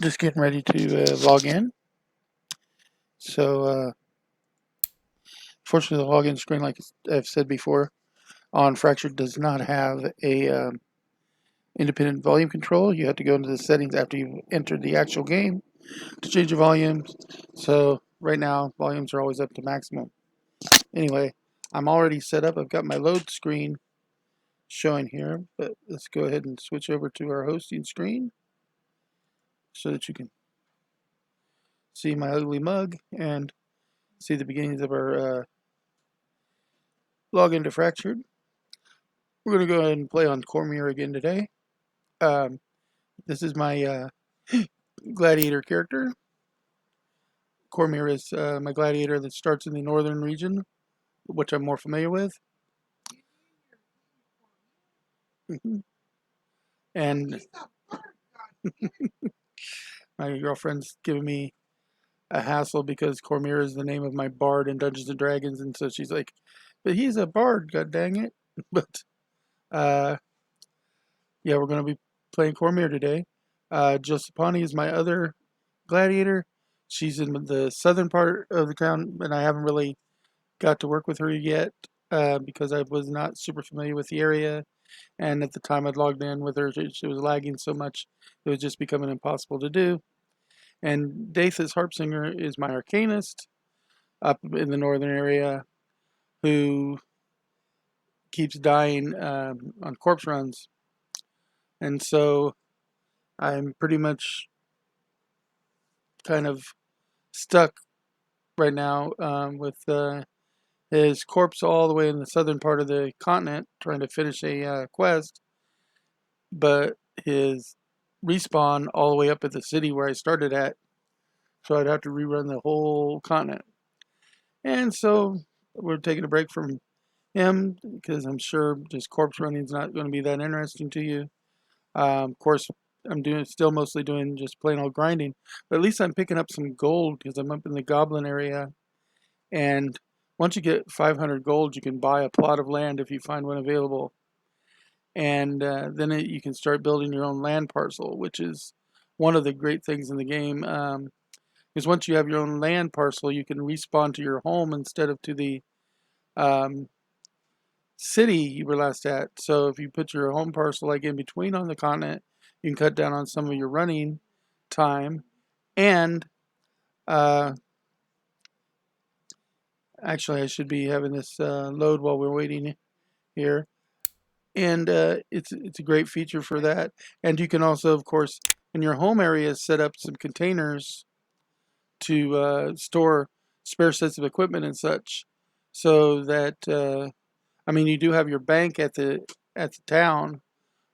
Just getting ready to log in. So, fortunately, the login screen, like I've said before, on Fractured does not have a independent volume control. You have to go into the settings after you've entered the actual game to change the volumes. So right now, volumes are always up to maximum. Anyway, I'm already set up. I've got my load screen showing here, but let's go ahead and switch over to our hosting screen so that you can see my ugly mug and see the beginnings of our login to Fractured. We're going to go ahead and play on Cormier again today. Um, this is my gladiator character. Cormier is my gladiator that starts in the northern region, which I'm more familiar with. And my girlfriend's giving me a hassle because Cormier is the name of my bard in Dungeons and Dragons, and so she's like, "But he's a bard, god dang it!" But uh, yeah, we're gonna be playing Cormier today. Josepani is my other gladiator. She's in the southern part of the town, and I haven't really got to work with her yet because I was not super familiar with the area. And at the time I'd logged in with her, she was lagging so much it was just becoming impossible to do. And Dathus Harpsinger is my arcanist up in the northern area who keeps dying on corpse runs. And so I'm pretty much kind of stuck right now with his corpse all the way in the southern part of the continent trying to finish a quest, but his respawn all the way up at the city where I started at. So I'd have to rerun the whole continent. And so we're taking a break from him because I'm sure just corpse running is not going to be that interesting to you. Of course, I'm still mostly doing just plain old grinding, but at least I'm picking up some gold because I'm up in the goblin area. And once you get 500 gold, you can buy a plot of land if you find one available. And then you can start building your own land parcel, which is one of the great things in the game. Because once you have your own land parcel, you can respawn to your home instead of to the um, city you were last at. So if you put your home parcel like in between on the continent, you can cut down on some of your running time. And uh, actually, I should be having this load while we're waiting here. And it's a great feature for that. And you can also, of course, in your home area, set up some containers to store spare sets of equipment and such, so that I mean, you do have your bank at the town,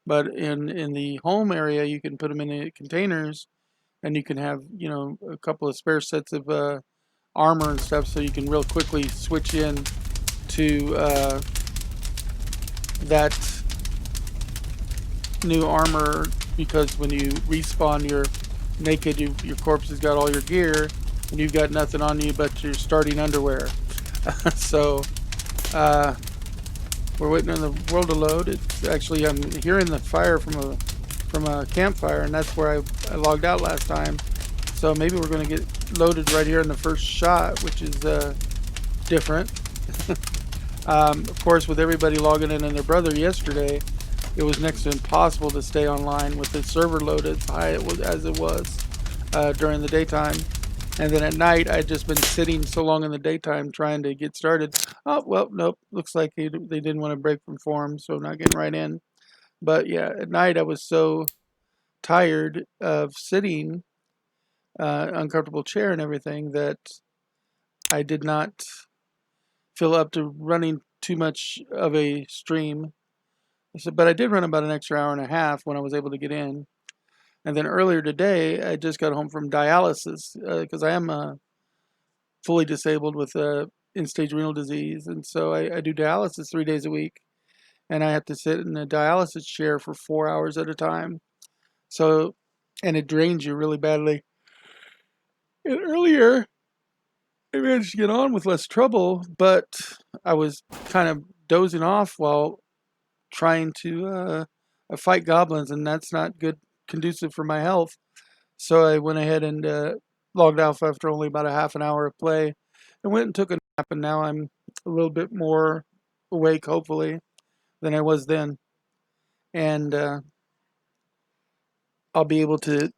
but in the home area, you can put them in the containers, and you can have a couple of spare sets of armor and stuff, so you can real quickly switch in to that new armor, because when you respawn, you're naked, your corpse has got all your gear, and you've got nothing on you but your starting underwear. So uh, we're waiting on the world to load. It's actually, I'm hearing the fire from a campfire, and that's where I logged out last time. So maybe we're going to get loaded right here in the first shot, which is different. Of course, with everybody logging in and their brother yesterday, it was next to impossible to stay online with the server load as high as it was during the daytime. And then at night, I'd just been sitting so long in the daytime trying to get started. Oh, well, nope. Looks like they didn't want to break from form, so not getting right in. But yeah, at night, I was so tired of sitting uncomfortable chair and everything that I did not feel up to running too much of a stream. So, but I did run about an extra hour and a half when I was able to get in. And then earlier today, I just got home from dialysis because I am fully disabled with end-stage renal disease. And so I do dialysis 3 days a week. And I have to sit in a dialysis chair for 4 hours at a time. So, and it drains you really badly. And earlier, I managed to get on with less trouble, but I was kind of dozing off while trying to fight goblins, and that's not good, conducive for my health. So I went ahead and logged off after only about a half an hour of play. I went and took a nap, and now I'm a little bit more awake, hopefully, than I was then. And I'll be able to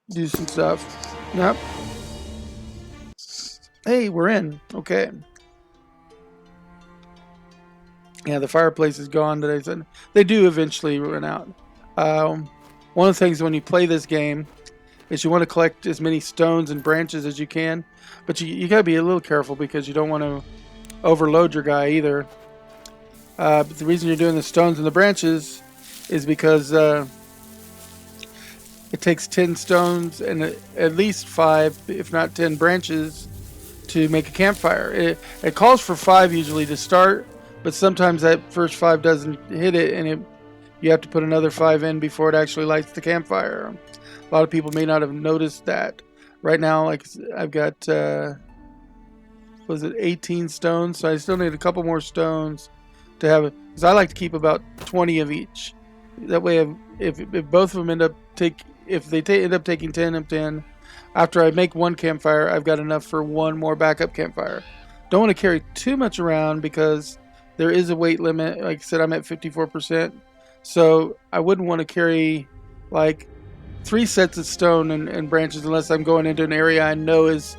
do some stuff. Yep. Hey, we're in. Okay. Yeah, the fireplace is gone today. So they do eventually run out. Um, one of the things when you play this game is you want to collect as many stones and branches as you can, but you got to be a little careful because you don't want to overload your guy either. But the reason you're doing the stones and the branches is because it takes 10 stones and at least 5, if not 10 branches to make a campfire. It calls for 5 usually to start, but sometimes that first 5 doesn't hit it, and you have to put another 5 in before it actually lights the campfire. A lot of people may not have noticed that. Right now, like I've got, was it 18 stones? So I still need a couple more stones to have it, because I like to keep about 20 of each. That way, if both of them end up end up taking 10 of 10, after I make one campfire, I've got enough for one more backup campfire. Don't want to carry too much around because there is a weight limit. Like I said, I'm at 54%. So I wouldn't want to carry like 3 sets of stone and branches unless I'm going into an area I know is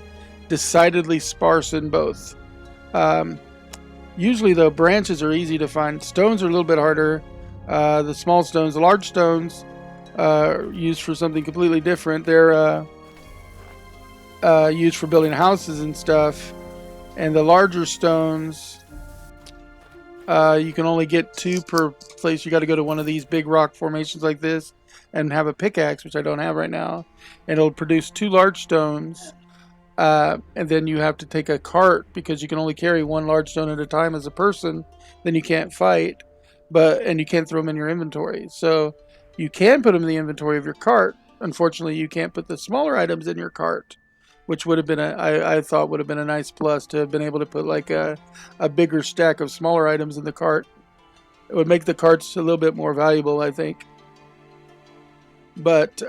decidedly sparse in both. Usually, though, branches are easy to find. Stones are a little bit harder. The small stones, the large stones, used for something completely different. They're used for building houses and stuff. And the larger stones, you can only get 2 per place. You got to go to one of these big rock formations like this and have a pickaxe, which I don't have right now. And it'll produce 2 large stones. And then you have to take a cart because you can only carry 1 large stone at a time as a person. Then you can't fight, and you can't throw them in your inventory. So you can put them in the inventory of your cart. Unfortunately, you can't put the smaller items in your cart, which would have been I thought would have been a nice plus to have been able to put like a bigger stack of smaller items in the cart. It would make the carts a little bit more valuable, I think. But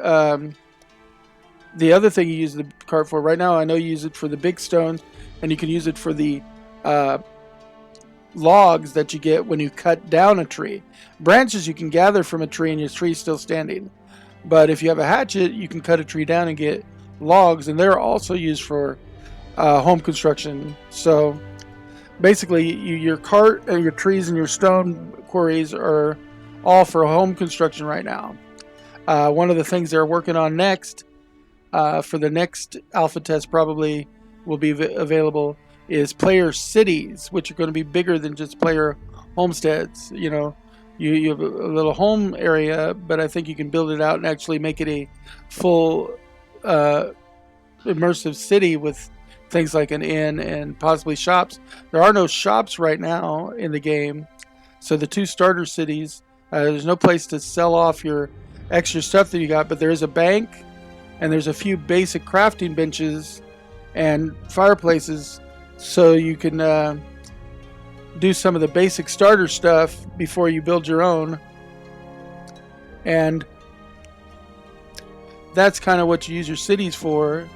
the other thing you use the cart for right now, I know you use it for the big stones, and you can use it for the logs that you get when you cut down a tree. Branches you can gather from a tree and your tree's still standing. But if you have a hatchet, you can cut a tree down and get logs, and they're also used for home construction. So basically, your cart, your trees, and your stone quarries are all for home construction right now. One of the things they're working on next, for the next alpha test probably will be available, is player cities, which are going to be bigger than just player homesteads. You know, you have a little home area, but I think you can build it out and actually make it a full immersive city with things like an inn and possibly shops. There are no shops right now in the game, so the 2 starter cities, there's no place to sell off your extra stuff that you got, but there is a bank, and there's a few basic crafting benches and fireplaces, so you can do some of the basic starter stuff before you build your own. And that's kind of what you use your cities for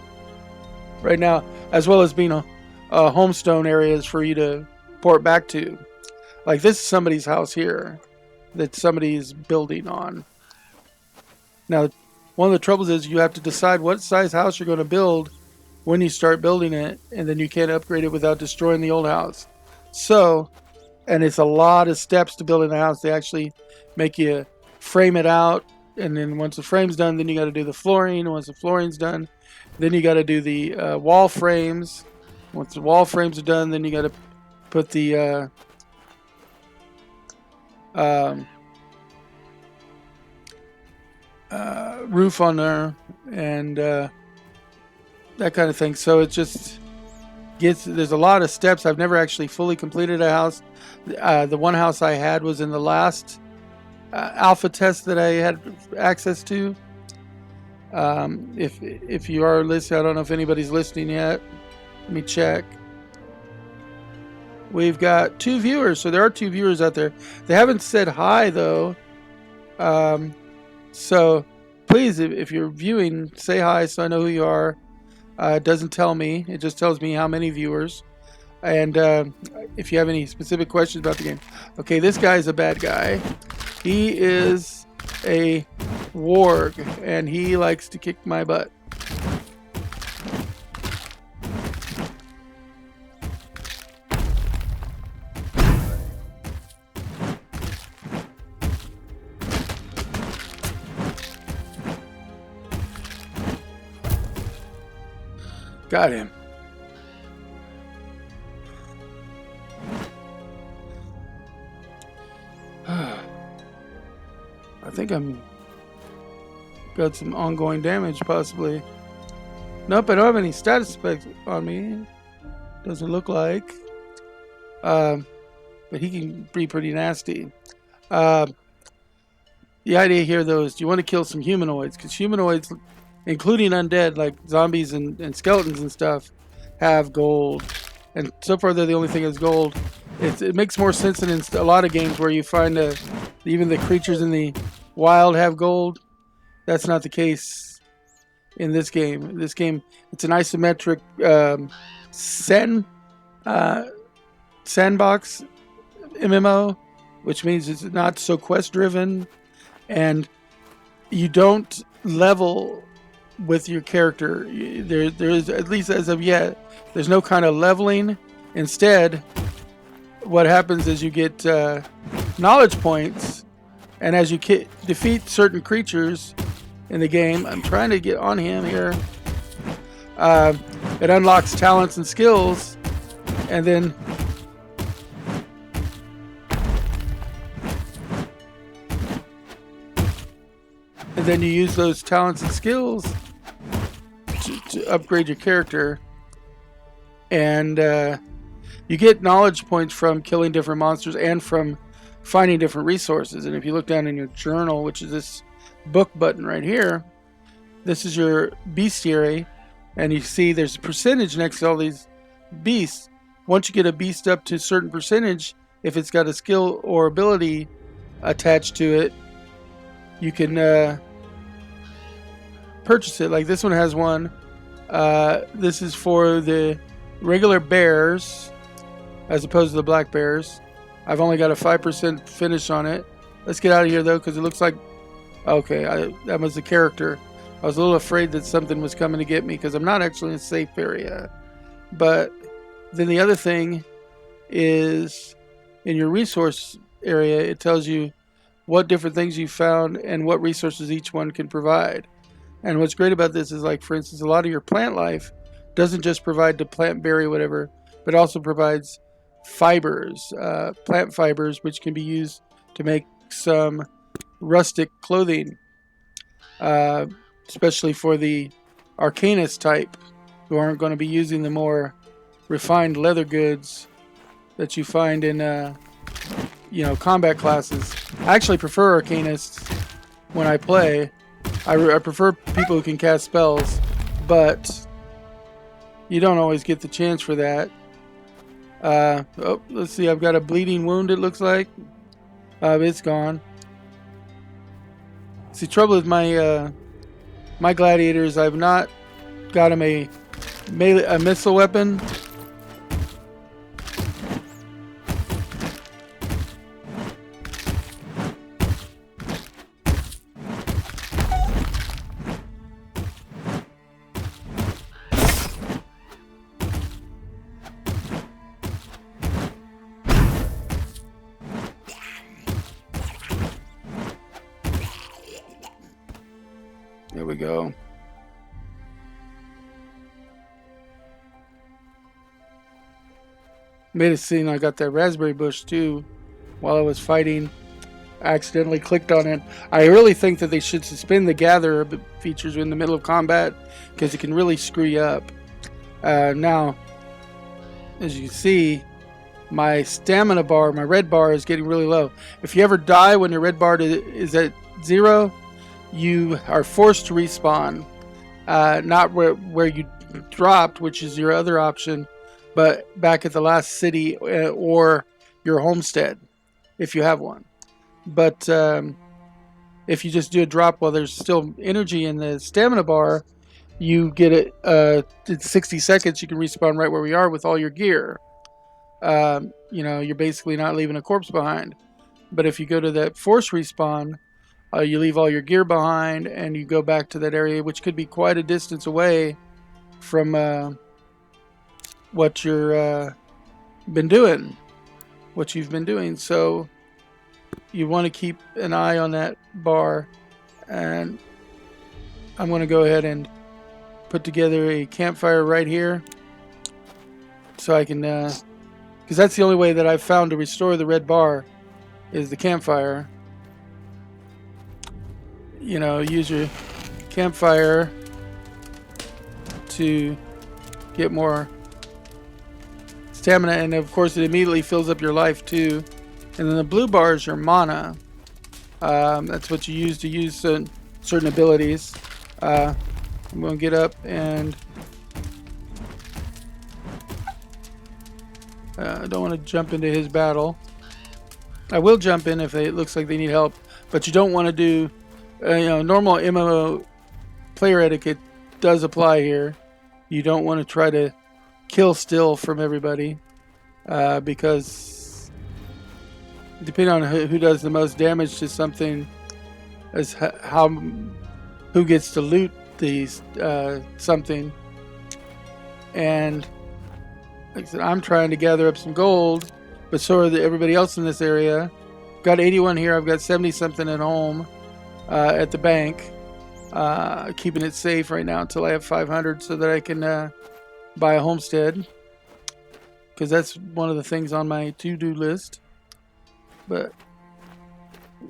right now, as well as being a homestone areas for you to port back to. Like this is somebody's house here that somebody's building on. Now, one of the troubles is you have to decide what size house you're going to build when you start building it, and then you can't upgrade it without destroying the old house. So, and it's a lot of steps to building a house. They actually make you frame it out, and then once the frame's done, then you got to do the flooring. Once the flooring's done, then you got to do the wall frames. Once the wall frames are done, then you got to put the roof on there and that kind of thing. So it just there's a lot of steps. I've never actually fully completed a house. The one house I had was in the last alpha test that I had access to. If you are listening, I don't know if anybody's listening yet. Let me check. We've got 2 viewers, so there are 2 viewers out there. They haven't said hi though. So please, if you're viewing, say hi so I know who you are. It doesn't tell me. It just tells me how many viewers. And if you have any specific questions about the game. Okay, this guy's a bad guy. He is a warg, and he likes to kick my butt. Got him. I think I'm got some ongoing damage, possibly. Nope, I don't have any status effects on me. Doesn't look like. But he can be pretty nasty. The idea here, though, is you want to kill some humanoids, because humanoids, including undead, like zombies and skeletons and stuff, have gold. And so far, they're the only thing that's gold. It makes more sense than in a lot of games where you find even the creatures in the wild have gold. That's not the case in this game. In this game, it's an isometric sandbox MMO, which means it's not so quest-driven, and you don't level with your character. There's, at least as of yet, there's no kind of leveling. Instead, what happens is you get knowledge points, and as you defeat certain creatures in the game, I'm trying to get on him here, it unlocks talents and skills, and then you use those talents and skills to upgrade your character. And you get knowledge points from killing different monsters and from finding different resources. And if you look down in your journal, which is this book button right here, this is your bestiary, and you see there's a percentage next to all these beasts. Once you get a beast up to a certain percentage, if it's got a skill or ability attached to it, you can purchase it. Like this one has one. This is for the regular bears as opposed to the black bears. I've only got a 5% finish on it. Let's get out of here though, because it looks like, okay, that was the character. I was a little afraid that something was coming to get me because I'm not actually in a safe area. But then the other thing is in your resource area, it tells you what different things you found and what resources each one can provide. And what's great about this is, like, for instance, a lot of your plant life doesn't just provide to plant, berry, whatever, but also provides fibers, plant fibers, which can be used to make some rustic clothing, especially for the arcanist type who aren't going to be using the more refined leather goods that you find in combat classes. I actually prefer arcanists when I play. I prefer people who can cast spells, but you don't always get the chance for that. Let's see, I've got a bleeding wound, it looks like. It's gone. See, trouble with my my gladiators, I've not got him a missile weapon. There we go. Made a scene. I got that raspberry bush too while I was fighting. I accidentally clicked on it. I really think that they should suspend the gather features in the middle of combat because it can really screw you up. Now, as you can see, my stamina bar, my red bar, is getting really low. If you ever die when your red bar is at 0, you are forced to respawn, not where you dropped, which is your other option, but back at the last city or your homestead, if you have one. But if you just do a drop while there's still energy in the stamina bar, you get it in 60 seconds. You can respawn right where we are with all your gear. You know, you're basically not leaving a corpse behind. But if you go to that force respawn, you leave all your gear behind and you go back to that area, which could be quite a distance away from what you've been doing. So you want to keep an eye on that bar. And I'm going to go ahead and put together a campfire right here, so I can, because that's the only way that I've found to restore the red bar is the campfire. You know, use your campfire to get more stamina, and of course it immediately fills up your life too. And then the blue bar is your mana. That's what you use to use certain abilities. I'm going to get up and I don't want to jump into his battle. I will jump in if it looks like they need help, but you don't want to do, you know, normal MMO player etiquette does apply here. You don't want to try to kill still from everybody, because depending on who does the most damage to something is who gets to loot these something. And like I said, I'm trying to gather up some gold, but so are everybody else in this area. Got 81 here. I've got 70 something at home at the bank, keeping it safe right now until I have 500 so that I can buy a homestead, because that's one of the things on my to-do list. But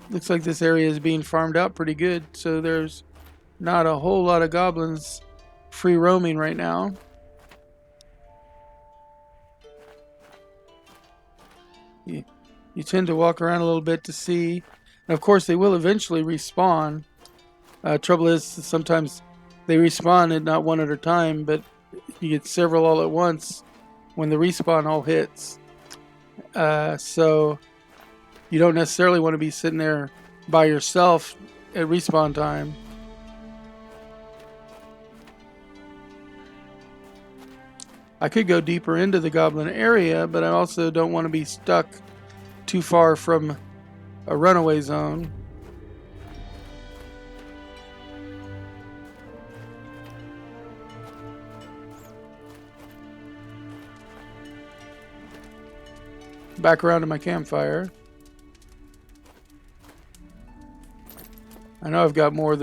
looks like this area is being farmed out pretty good, so there's not a whole lot of goblins free roaming right now. You tend to walk around a little bit to see, and of course they will eventually respawn. Trouble is, sometimes they respawn at not one at a time, but you get several all at once when the respawn all hits. So you don't necessarily want to be sitting there by yourself at respawn time. I could go deeper into the goblin area, but I also don't want to be stuck too far from a runaway zone. Back around to my campfire. I know I've got more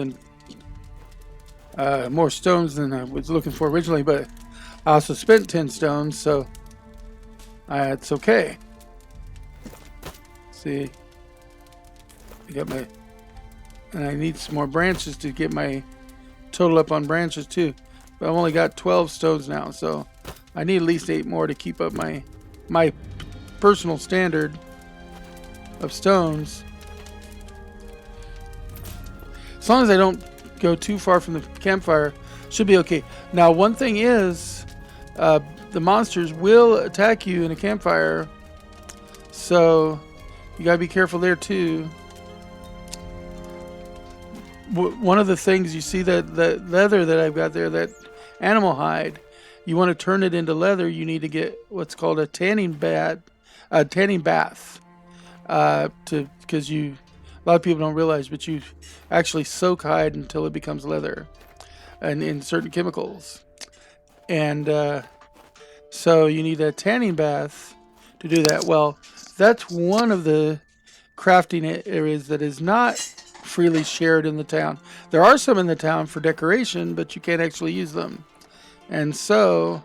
stones than I was looking for originally, but I also spent 10 stones, so it's okay. See, I got and I need some more branches to get my total up on branches too. But I've only got 12 stones now, so I need at least 8 more to keep up my personal standard of stones. As long as I don't go too far from the campfire, should be okay. Now, one thing is, the monsters will attack you in a campfire, so you gotta be careful there too. One of the things, you see that leather that I've got there, that animal hide, you want to turn it into leather. You need to get what's called a tanning bath, because a lot of people don't realize, but you actually soak hide until it becomes leather, and in certain chemicals. And so you need a tanning bath to do that. Well, that's one of the crafting areas that is not freely shared in the town. There are some in the town for decoration, but you can't actually use them. And so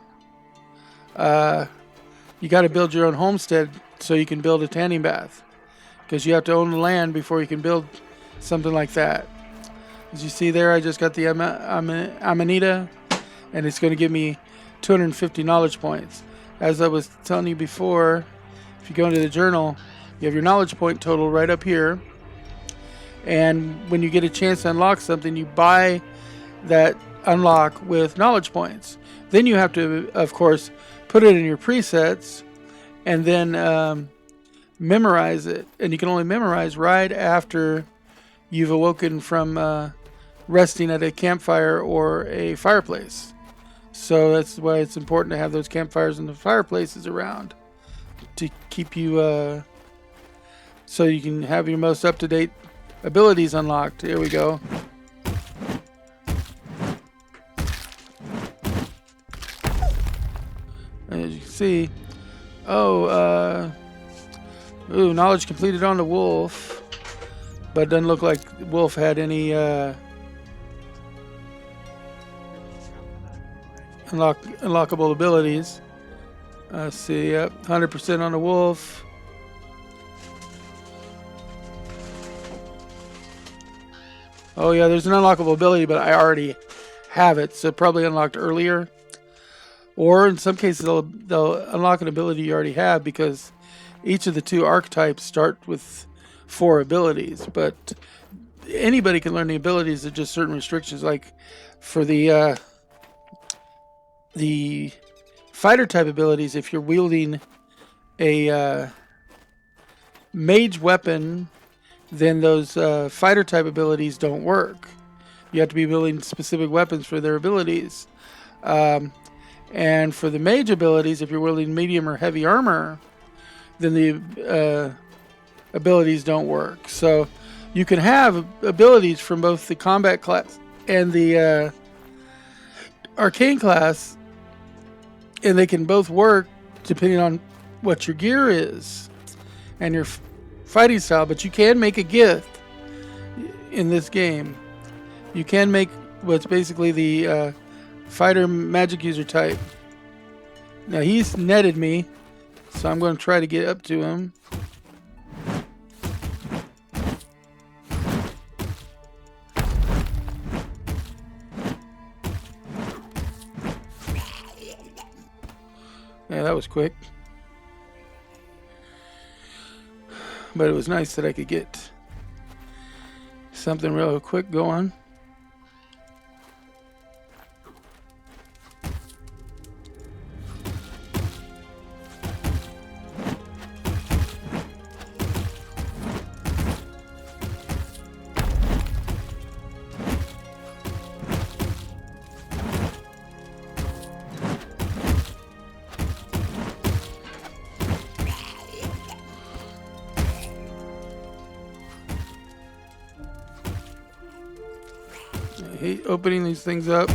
you got to build your own homestead so you can build a tanning bath, because you have to own the land before you can build something like that. As you see there, I just got the Amanita, and it's going to give me 250 knowledge points. As I was telling you before, if you go into the journal, you have your knowledge point total right up here. And when you get a chance to unlock something, you buy that unlock with knowledge points. Then you have to, of course, put it in your presets and then memorize it. And you can only memorize right after you've awoken from resting at a campfire or a fireplace. So that's why it's important to have those campfires and the fireplaces around to keep you, so you can have your most up-to-date abilities unlocked. Here we go. As you can see, ooh, knowledge completed on the wolf, but it doesn't look like wolf had any unlockable abilities. Let's see, yep, 100% on the wolf. Oh yeah, there's an unlockable ability, but I already have it, so probably unlocked earlier. Or in some cases, they'll unlock an ability you already have because each of the two archetypes start with 4 abilities. But anybody can learn the abilities at just certain restrictions. Like for the fighter type abilities, if you're wielding a mage weapon, then those fighter type abilities don't work. You have to be wielding specific weapons for their abilities. And for the mage abilities, if you're wielding medium or heavy armor, then the abilities don't work. So you can have abilities from both the combat class and the arcane class, and they can both work depending on what your gear is and your fighting style. But you can make a gift in this game. You can make what's basically the fighter magic user type. Now he's netted me, so I'm going to try to get up to him. Yeah, that was quick. But it was nice that I could get something real quick going. I hate opening these things up.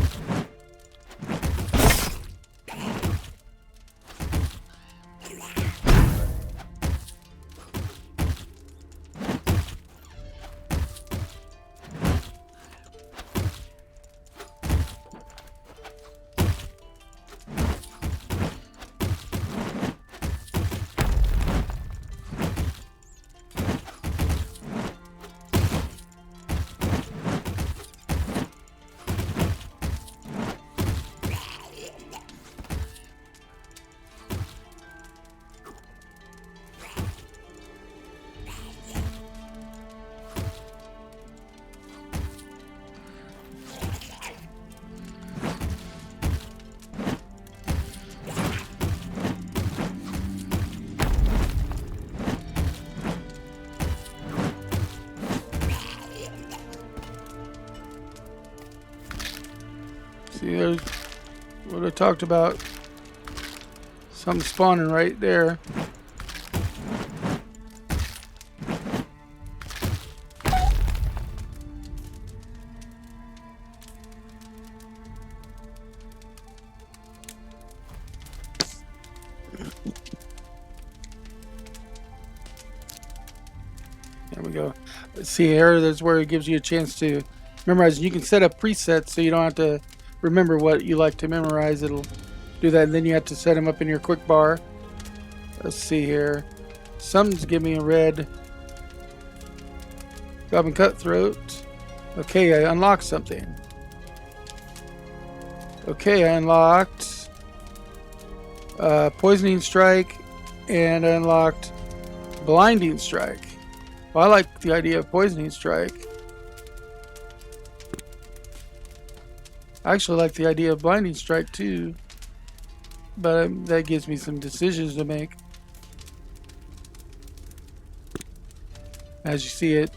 See, there's what I talked about. Something spawning right there. There we go. See here, that's where it gives you a chance to memorize. You can set up presets so you don't have to remember what you like to memorize. It'll do that, and then you have to set them up in your quick bar. Let's see here. Something's giving me a red Goblin Cutthroat. Okay, I unlocked something. Okay, I unlocked Poisoning Strike, and I unlocked Blinding Strike. Well, I like the idea of Poisoning Strike. I actually like the idea of Blinding Strike too, but that gives me some decisions to make. As you see, it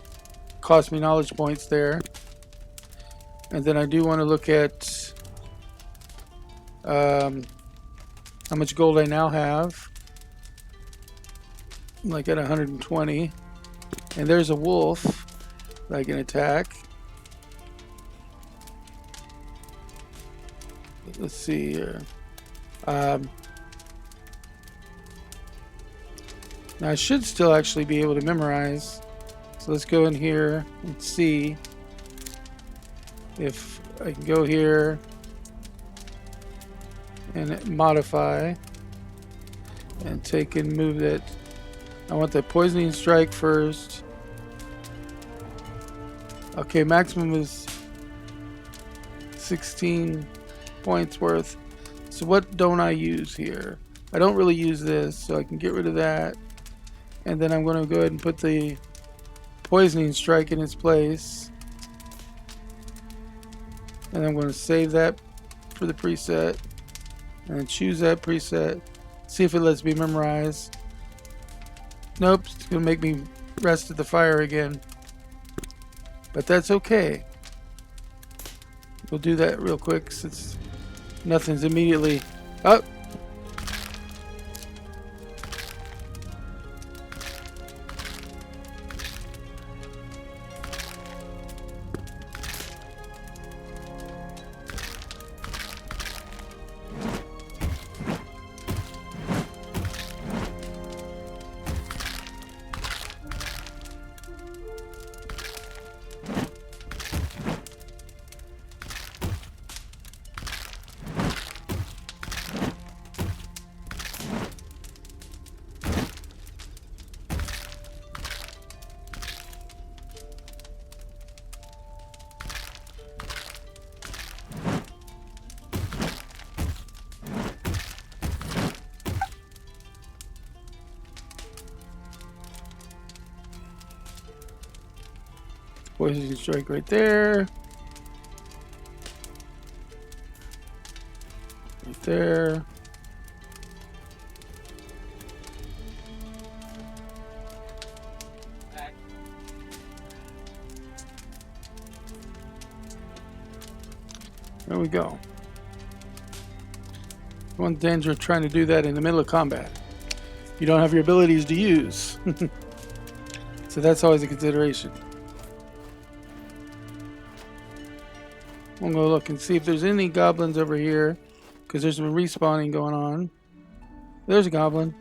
cost me knowledge points there. And then I do want to look at how much gold I now have. I'm like at 120. And there's a wolf that I can attack. Let's see here. Now I should still actually be able to memorize. So let's go in here and see if I can go here and modify and take and move it. I want the poisoning strike first. Okay, maximum is 16 points worth. So what don't I use here? I don't really use this, so I can get rid of that. And then I'm going to go ahead and put the poisoning strike in its place. And I'm going to save that for the preset. And choose that preset. See if it lets me memorize. Nope, it's going to make me rest at the fire again. But that's okay. We'll do that real quick since nothing's immediately up. Poison strike right there. Right there. There we go. One danger of trying to do that in the middle of combat. You don't have your abilities to use. So that's always a consideration. I'm going to look and see if there's any goblins over here, because there's some respawning going on. There's a goblin.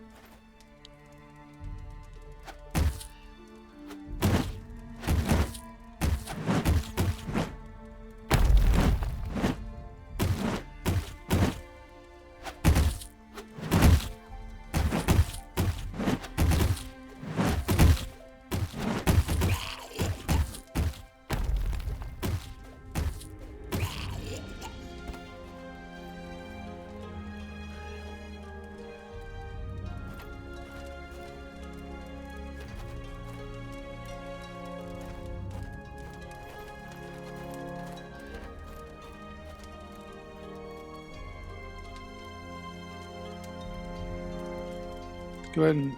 Go ahead and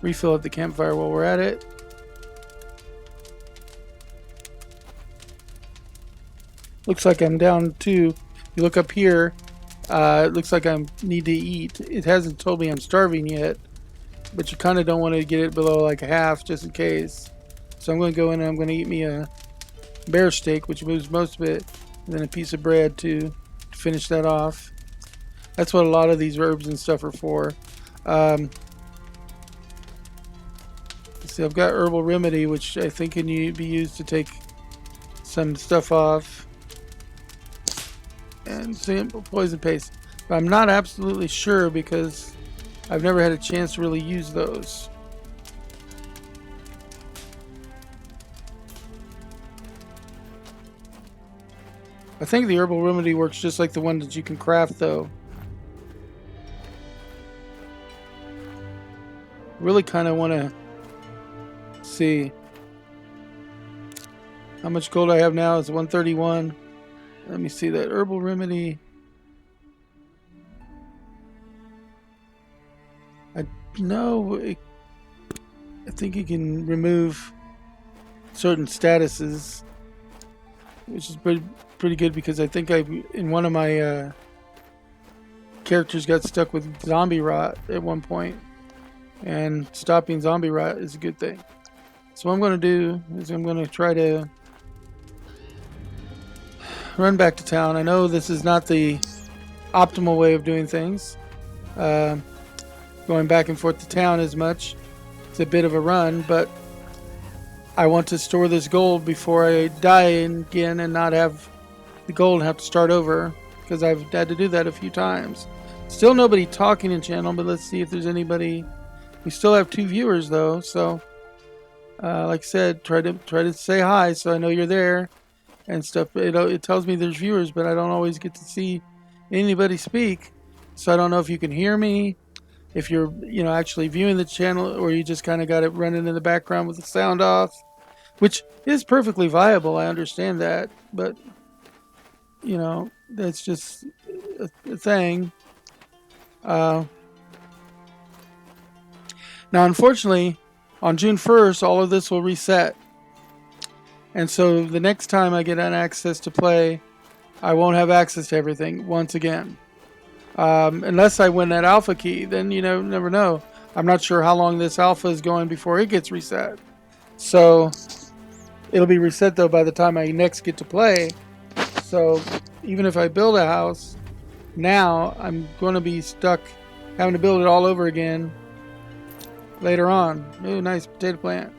refill up the campfire while we're at it. Looks like I'm down to, you look up here, it looks like I need to eat. It hasn't told me I'm starving yet, but you kind of don't want to get it below like a half just in case. So I'm going to go in and I'm going to eat me a bear steak, which moves most of it, and then a piece of bread to finish that off. That's what a lot of these herbs and stuff are for. See, I've got herbal remedy, which I think can be used to take some stuff off, and simple poison paste. But I'm not absolutely sure because I've never had a chance to really use those. I think the herbal remedy works just like the one that you can craft, though. Really kind of want to see how much gold I have now. Is 131. Let me see that herbal remedy. I think you can remove certain statuses, which is pretty good because I think in one of my characters got stuck with zombie rot at one point, and stopping zombie rot is a good thing. So what I'm going to do is I'm going to try to run back to town. I know this is not the optimal way of doing things. Going back and forth to town as much. It's a bit of a run, but I want to store this gold before I die again and not have the gold and have to start over, because I've had to do that a few times. Still nobody talking in channel, but let's see if there's anybody. We still have 2 viewers though, so like I said, try to say hi so I know you're there and stuff. It tells me there's viewers, but I don't always get to see anybody speak, so I don't know if you can hear me, if you're actually viewing the channel, or you just kind of got it running in the background with the sound off, which is perfectly viable. I understand that, but that's just a thing. Now, unfortunately, on June 1st, all of this will reset. And so the next time I get an access to play, I won't have access to everything once again. Unless I win that alpha key, then never know. I'm not sure how long this alpha is going before it gets reset. So it'll be reset though by the time I next get to play. So even if I build a house now, I'm going to be stuck having to build it all over again later on. Ooh, nice potato plant.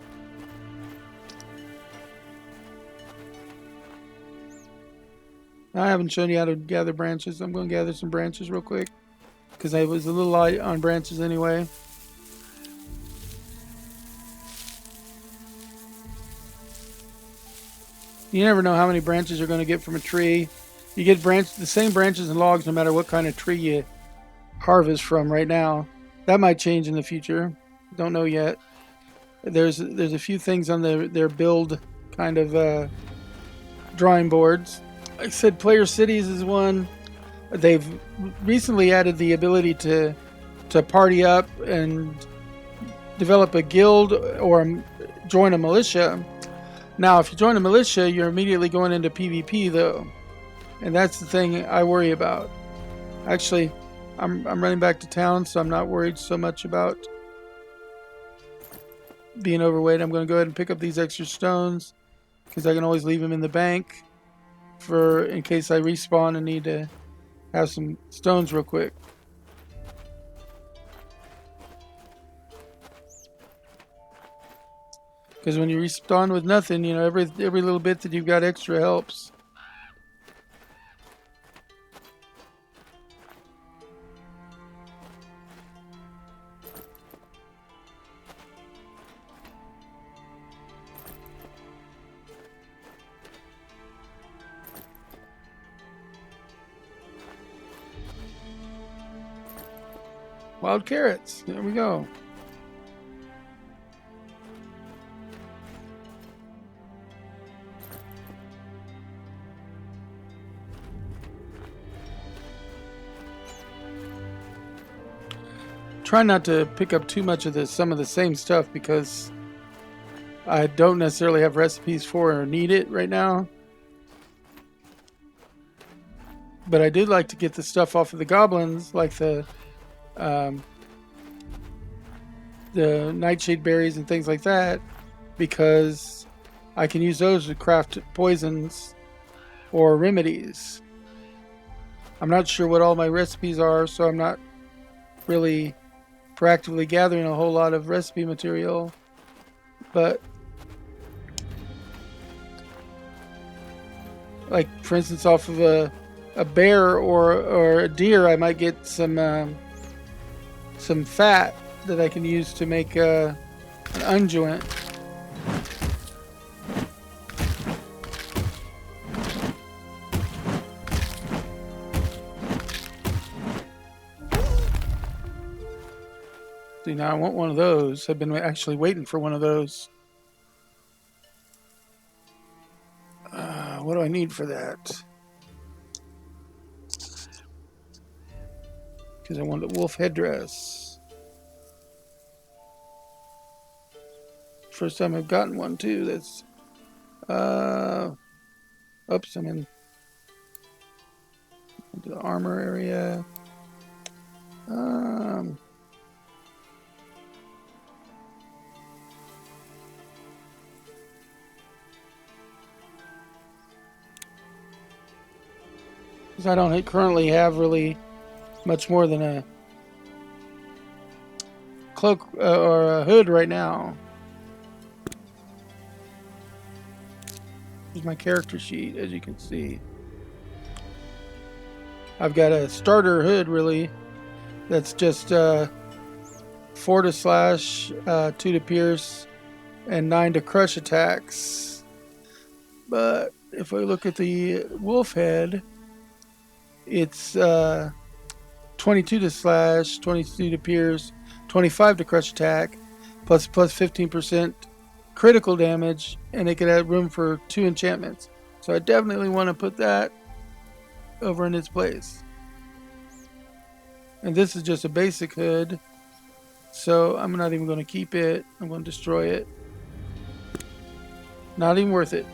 I haven't shown you how to gather branches. I'm going to gather some branches real quick because I was a little light on branches anyway. You never know how many branches you're going to get from a tree. You get the same branches and logs no matter what kind of tree you harvest from right now. That might change in the future. Don't know yet. There's a few things on their build kind of drawing boards. Like I said, Player Cities is one. They've recently added the ability to party up and develop a guild or join a militia. Now, if you join a militia, you're immediately going into PvP though, and that's the thing I worry about. Actually, I'm running back to town, so I'm not worried so much about being overweight. I'm going to go ahead and pick up these extra stones because I can always leave them in the bank for in case I respawn and need to have some stones real quick. Because when you respawn with nothing, every little bit that you've got extra helps. Wild carrots. There we go. Try not to pick up too much of some of the same stuff because I don't necessarily have recipes for or need it right now. But I did like to get the stuff off of the goblins, like the nightshade berries and things like that, because I can use those to craft poisons or remedies. I'm not sure what all my recipes are, so I'm not really proactively gathering a whole lot of recipe material, but like for instance off of a bear or a deer I might get some fat that I can use to make an unguent. See, now I want one of those. I've been actually waiting for one of those. What do I need for that? Because I want a wolf headdress. First time I've gotten one too. That's Oops, I'm into the armor area. Because I don't currently have really much more than a cloak or a hood right now. Here's my character sheet, as you can see. I've got a starter hood, really, that's just 4 to slash, 2 to pierce, and 9 to crush attacks. But if I look at the wolf head, it's 22 to slash, 22 to pierce, 25 to crush attack, plus 15% critical damage, and it could add room for 2 enchantments. So I definitely want to put that over in its place. And this is just a basic hood, so I'm not even going to keep it. I'm going to destroy it. Not even worth it.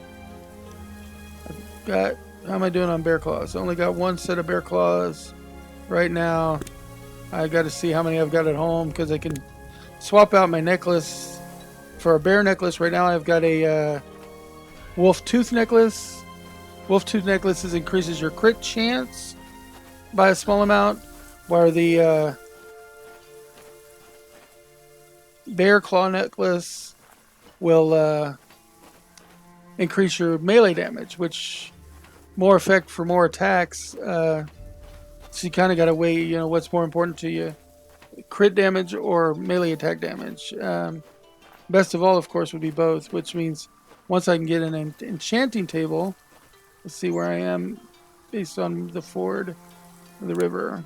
I've got, how am I doing on bear claws? I only got 1 set of bear claws right now. I got to see how many I've got at home, because I can swap out my necklace for a bear necklace. Right now I've got a wolf tooth necklace. Wolf tooth necklaces increases your crit chance by a small amount, while the bear claw necklace will increase your melee damage, which more effect for more attacks. So you kind of got to weigh, you know, what's more important to you, crit damage or melee attack damage. Best of all, of course, would be both, which means once I can get an enchanting table, let's see where I am based on the ford of the river.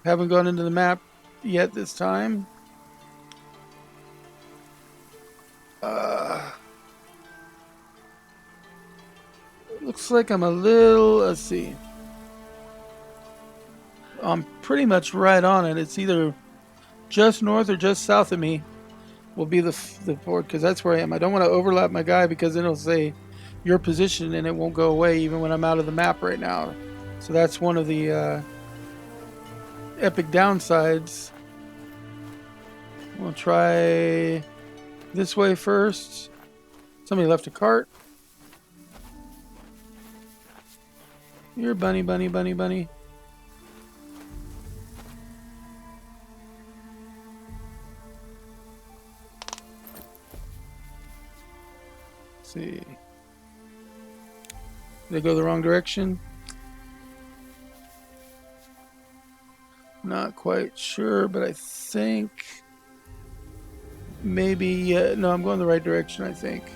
Haven't gone into the map yet this time. Looks like I'm a little, let's see. I'm pretty much right on it. It's either just north or just south of me will be the ford, because that's where I am. I don't want to overlap my guy, because then it'll say your position and it won't go away even when I'm out of the map right now. So that's one of the epic downsides. We'll try this way first. Somebody left a cart. Here, bunny, bunny, bunny, bunny. Let's see. Did I go the wrong direction? Not quite sure, but I think maybe, no, I'm going the right direction, I think.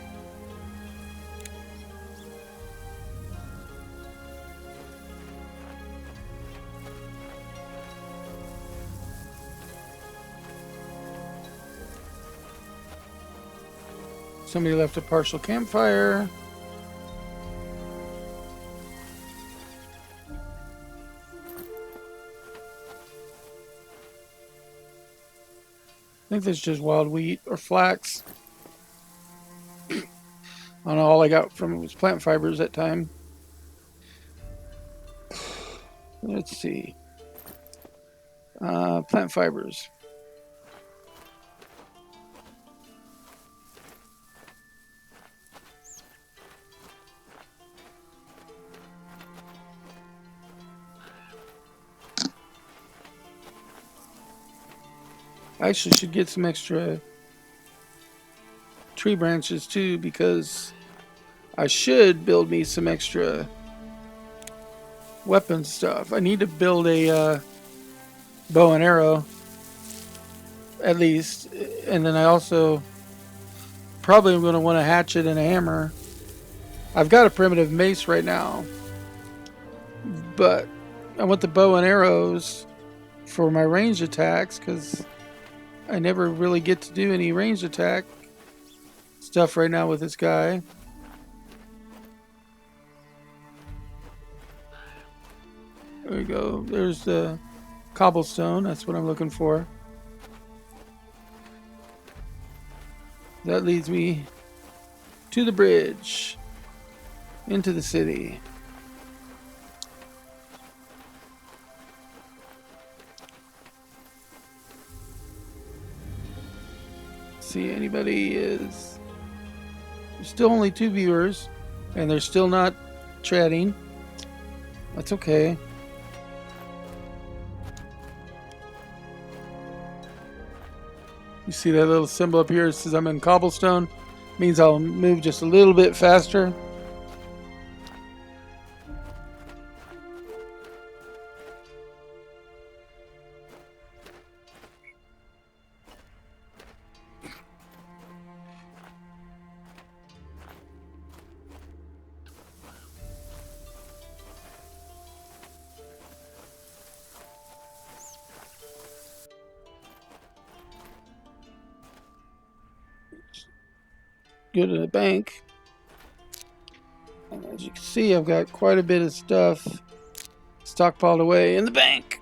Somebody left a partial campfire. I think that's just wild wheat or flax. I don't know, all I got from it was plant fibers that time. Let's see. Plant fibers. I actually should get some extra tree branches too, because I should build me some extra weapon stuff. I need to build a bow and arrow, at least, and then I also probably am going to want a hatchet and a hammer. I've got a primitive mace right now, but I want the bow and arrows for my ranged attacks, because I never really get to do any ranged attack stuff right now with this guy. There we go. There's the cobblestone. That's what I'm looking for. That leads me To the bridge. Into the city. See, anybody is... There's still only 2 viewers, and they're still not chatting. That's okay. You see that little symbol up here? It says I'm in cobblestone. Means I'll move just a little bit faster. Go to the bank. And as you can see, I've got quite a bit of stuff stockpiled away in the bank.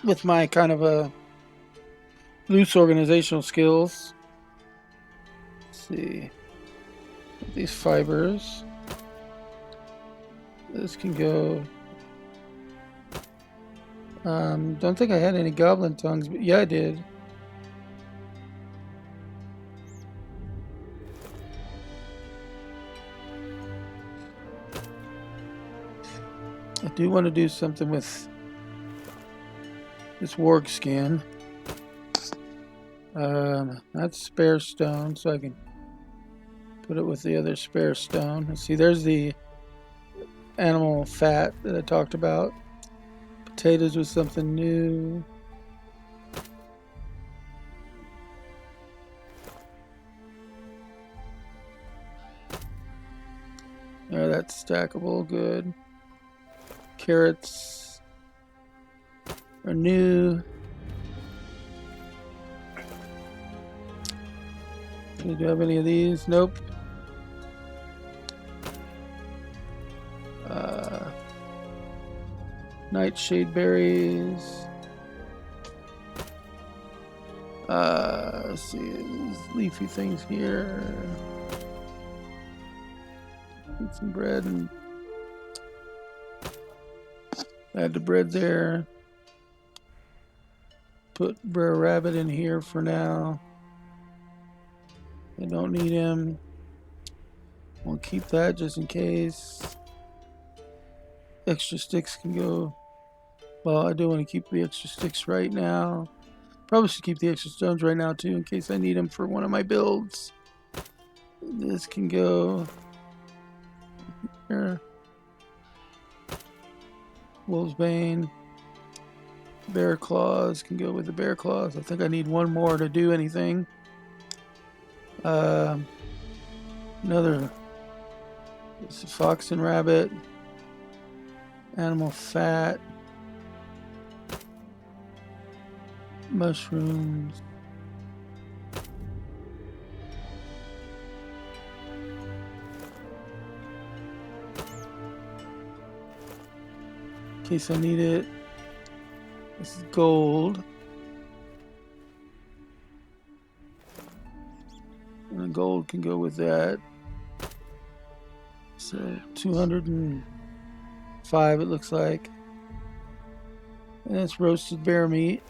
With my kind of a loose organizational skills. Let's see. These fibers. This can go. Don't think I had any goblin tongues, but yeah, I did. I do want to do something with this warg skin. That's spare stone, so I can put it with the other spare stone. Let's see, there's the animal fat that I talked about. Potatoes was something new. Yeah, that's stackable, good. Carrots are new. Do you have any of these? Nope. Nightshade berries. Let's see, these leafy things here. Get some bread and add the bread there. Put Brer Rabbit in here for now. I don't need him. We'll keep that just in case. Extra sticks can go. Well, I do want to keep the extra sticks right now. Probably should keep the extra stones right now too, in case I need them for one of my builds. This can go here. Wolf's Bane. Bear Claws can go with the Bear Claws. I think I need one more to do anything. Another. It's a Fox and Rabbit. Animal fat. Mushrooms. In case I need it. This is gold. And the gold can go with that. So 205 it looks like. And that's roasted bear meat.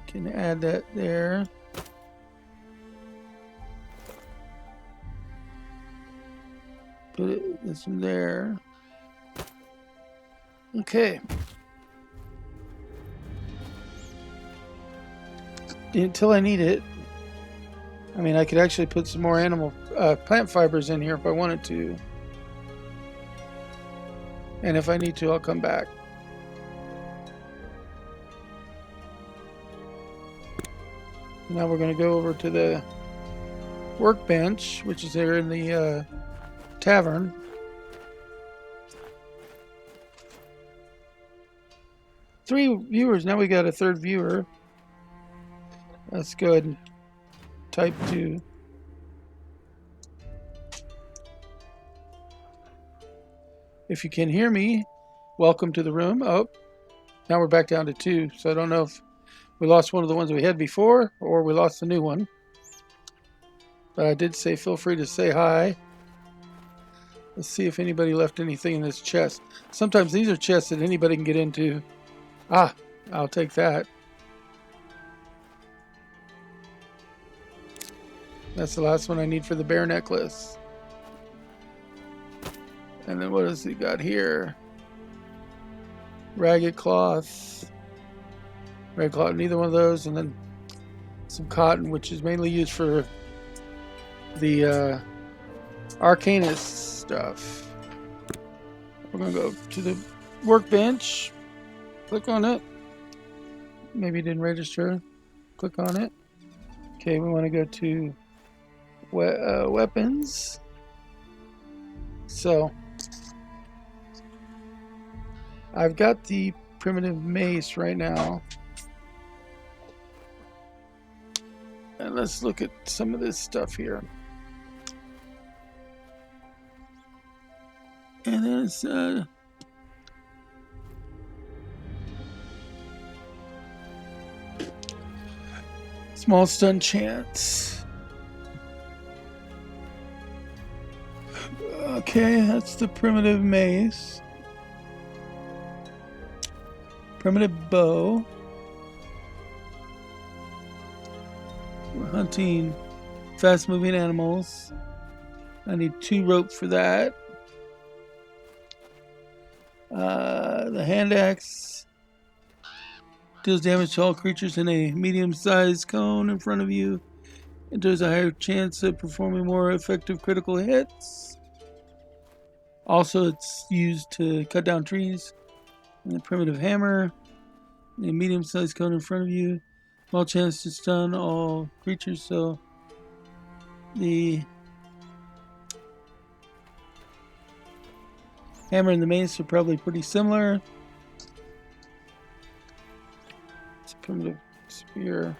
Can add that there. Put this in there. Okay. Until I need it. I mean, I could actually put some more animal plant fibers in here if I wanted to. And if I need to, I'll come back. Now we're going to go over to the workbench, which is there in the tavern. Three viewers. Now we got a third viewer. Let's go ahead and type 2. If you can hear me, welcome to the room. Oh, now we're back down to 2. So I don't know if we lost one of the ones we had before or we lost the new one. But I did say feel free to say hi. Let's see if anybody left anything in this chest. Sometimes these are chests that anybody can get into. Ah, I'll take that. That's the last one I need for the bear necklace. And then what has he got here? Ragged cloth. Ragged cloth, neither one of those. And then some cotton, which is mainly used for the Arcanist stuff. We're going to go to the workbench. Click on it. Maybe it didn't register. Click on it. Okay, we want to go to weapons. So I've got the primitive mace right now. And let's look at some of this stuff here. And there's small stun chance. Okay, that's the primitive mace. Primitive bow. We're hunting fast moving animals. I need 2 rope for that. The hand axe deals damage to all creatures in a medium-sized cone in front of you. It does a higher chance of performing more effective critical hits. Also, it's used to cut down trees. And the primitive hammer, a medium-sized cone in front of you. Small chance to stun all creatures, so the hammer and the mace are probably pretty similar. It's a primitive spear.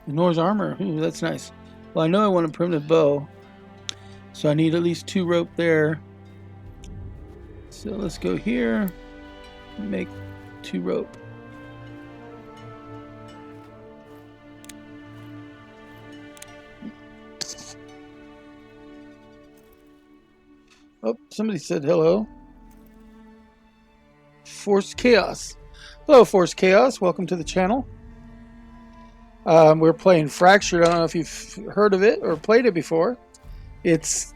Ignores armor. Ooh, that's nice. Well, I know I want a primitive bow, so I need at least 2 rope there. So let's go here and make 2 rope. Oh, somebody said hello. Force Chaos. Hello, Force Chaos. Welcome to the channel. We're playing Fractured. I don't know if you've heard of it or played it before. It's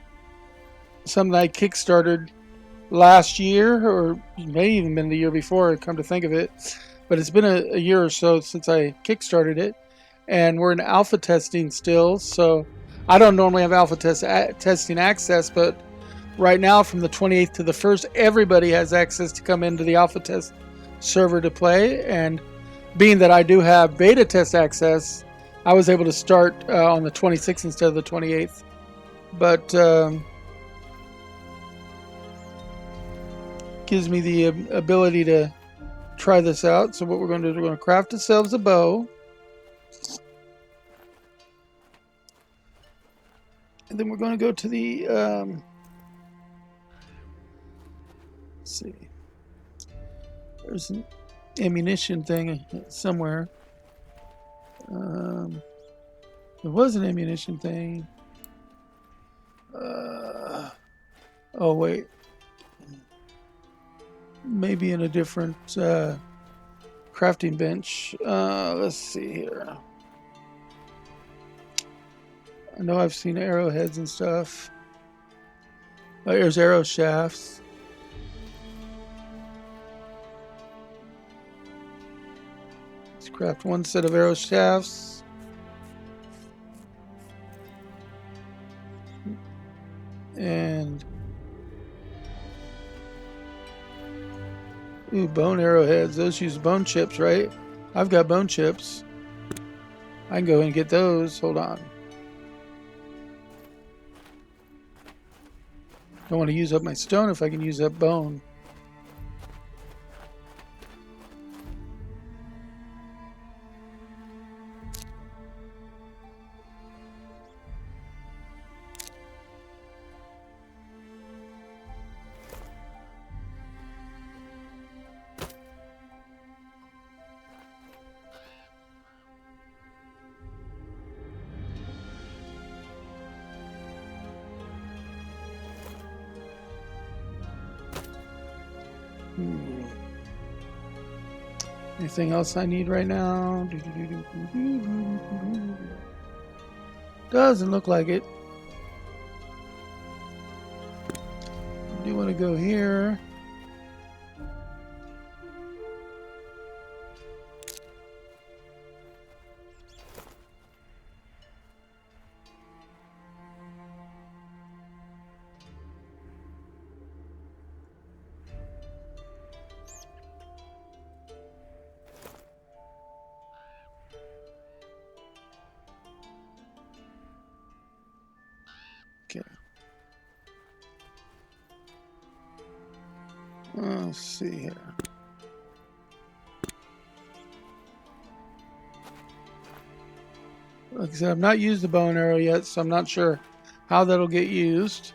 something I kickstarted last year, or may even been the year before, come to think of it. But it's been a year or so since I kickstarted it. And we're in alpha testing still. So I don't normally have alpha testing access, but right now, from the 28th to the 1st, everybody has access to come into the alpha test server to play. And being that I do have beta test access, I was able to start on the 26th instead of the 28th. But gives me the ability to try this out. So what we're going to do is we're going to craft ourselves a bow. And then we're going to go to the... let's see. There's an ammunition thing somewhere. There was an ammunition thing. Oh, wait. Maybe in a different crafting bench. Let's see here. I know I've seen arrowheads and stuff. Oh, here's arrow shafts. Let's craft 1 set of arrow shafts. And ooh, bone arrowheads. Those use bone chips, right? I've got bone chips. I can go and get those. Hold on. Don't want to use up my stone if I can use up bone. Anything else I need right now? Doesn't look like it. Do want to go here. Okay. Let's see here. Like I said, I've not used the bow and arrow yet, so I'm not sure how that'll get used.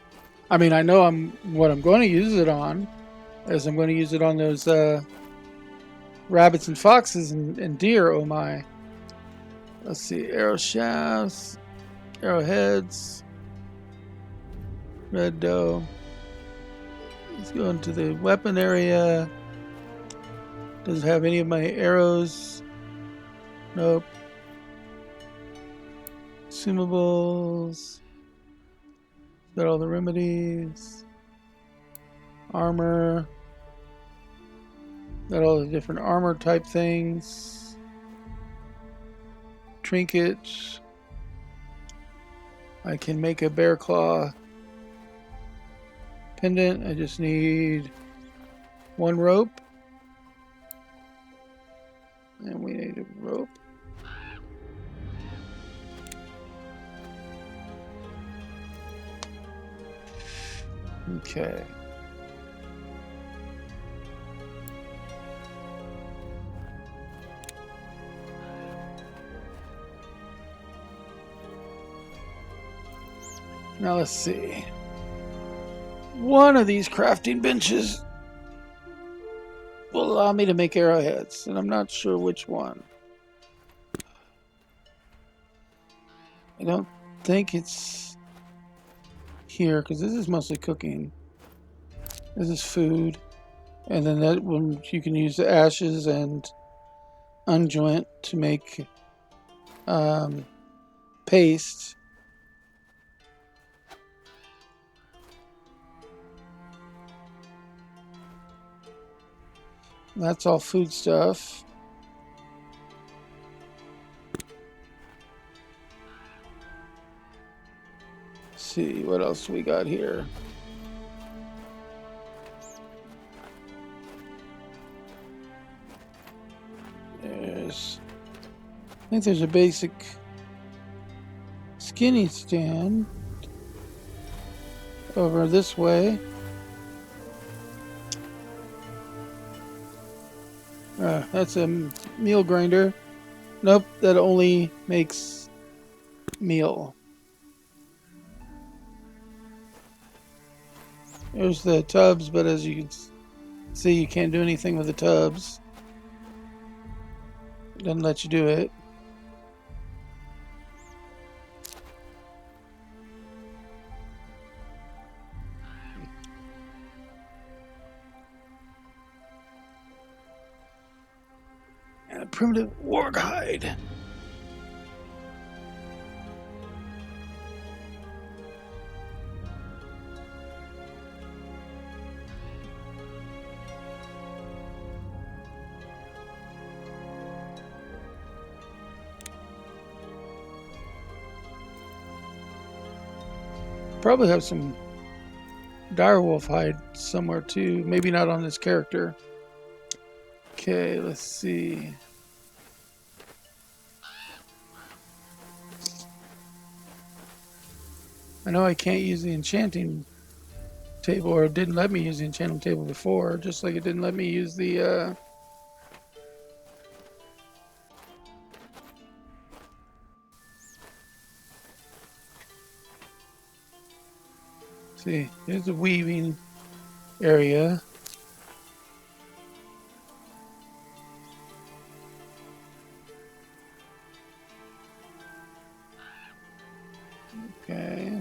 I mean, I know what I'm going to use it on, is I'm going to use it on those rabbits and foxes and deer. Oh my! Let's see, arrow shafts, arrowheads, red doe. Let's go into the weapon area. Does it have any of my arrows? Nope. Consumables. Got all the remedies. Armor. Got all the different armor type things. Trinkets. I can make a bear claw pendant. I just need one rope. And we need a rope. Okay. Now let's see. One of these crafting benches will allow me to make arrowheads, and I'm not sure which one. I don't think it's here, because this is mostly cooking. This is food. And then that one, you can use the ashes and unjoint to make paste. That's all food stuff. Let's see, what else we got here? I think there's a basic skinny stand over this way. That's a meal grinder. Nope, that only makes meal. There's the tubs, but as you can see, you can't do anything with the tubs. It doesn't let you do it. And a primitive warg hide. Probably have some direwolf hide somewhere too. Maybe not on this character. Okay, let's see. I know I can't use the enchanting table, or it didn't let me use the enchanting table before, just like it didn't let me use the see, here's the weaving area. Okay.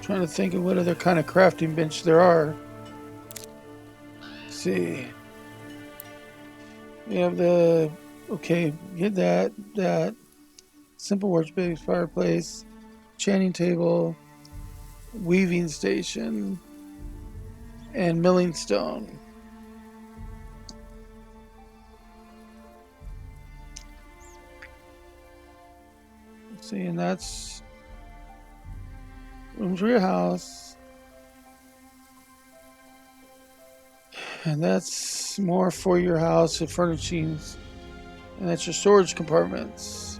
Trying to think of what other kind of crafting bench there are. Let's see. We have the, okay, get that. Simple workspace, fireplace, enchanting table, weaving station, and milling stone. Let's see, and that's room for your house. And that's more for your house and furnishings. And that's your storage compartments.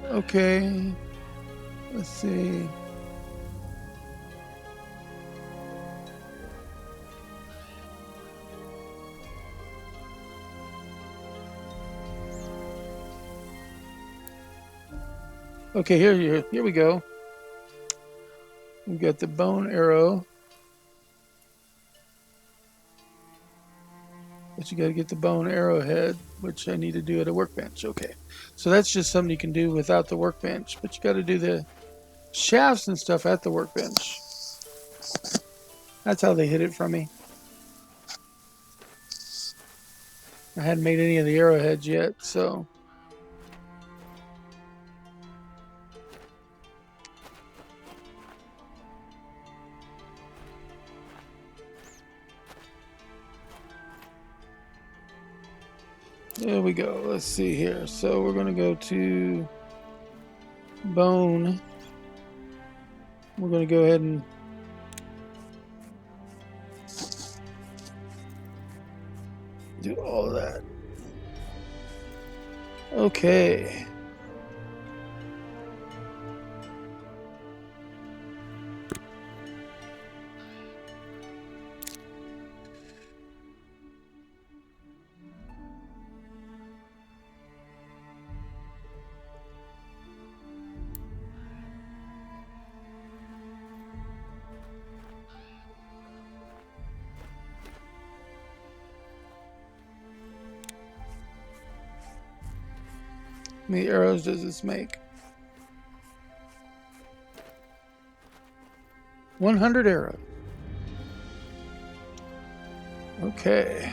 Okay. Let's see. Okay, here we go. We've got the bone arrow. But you got to get the bone arrowhead, which I need to do at a workbench. Okay, so that's just something you can do without the workbench, but you got to do the shafts and stuff at the workbench. That's how they hid it from me. I hadn't made any of the arrowheads yet, so. There we go. Let's see here. So we're going to go to bone. We're going to go ahead and do all of that. Okay. How many arrows does this make? 100 arrows. Okay.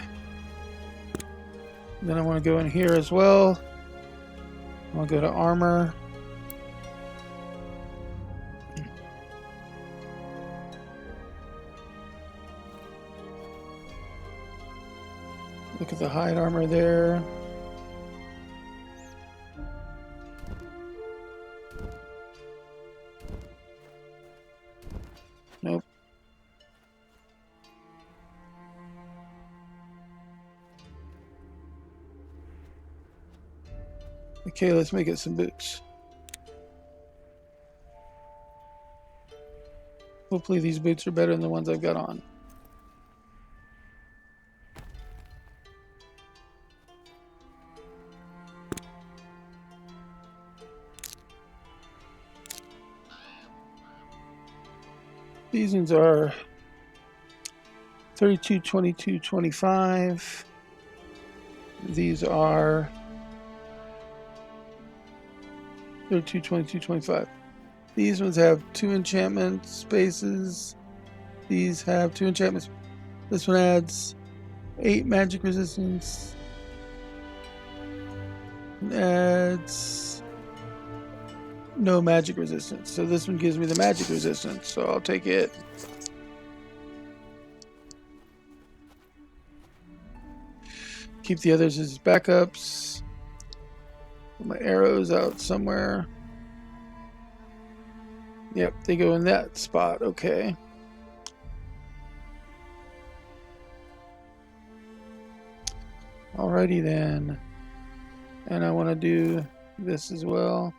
Then I want to go in here as well. I'll go to armor. Look at the hide armor there. Nope. Okay, let's make it some boots. Hopefully these boots are better than the ones I've got on. These ones are 32, 22, 25. These are 32, 22, 25. These ones have 2 enchantment spaces. These have 2 enchantments. This one adds 8 magic resistance. It adds no magic resistance. So this one gives me the magic resistance. So I'll take it. Keep the others as backups. Put my arrows out somewhere. Yep, they go in that spot. Okay. Alrighty then. And I want to do this as well.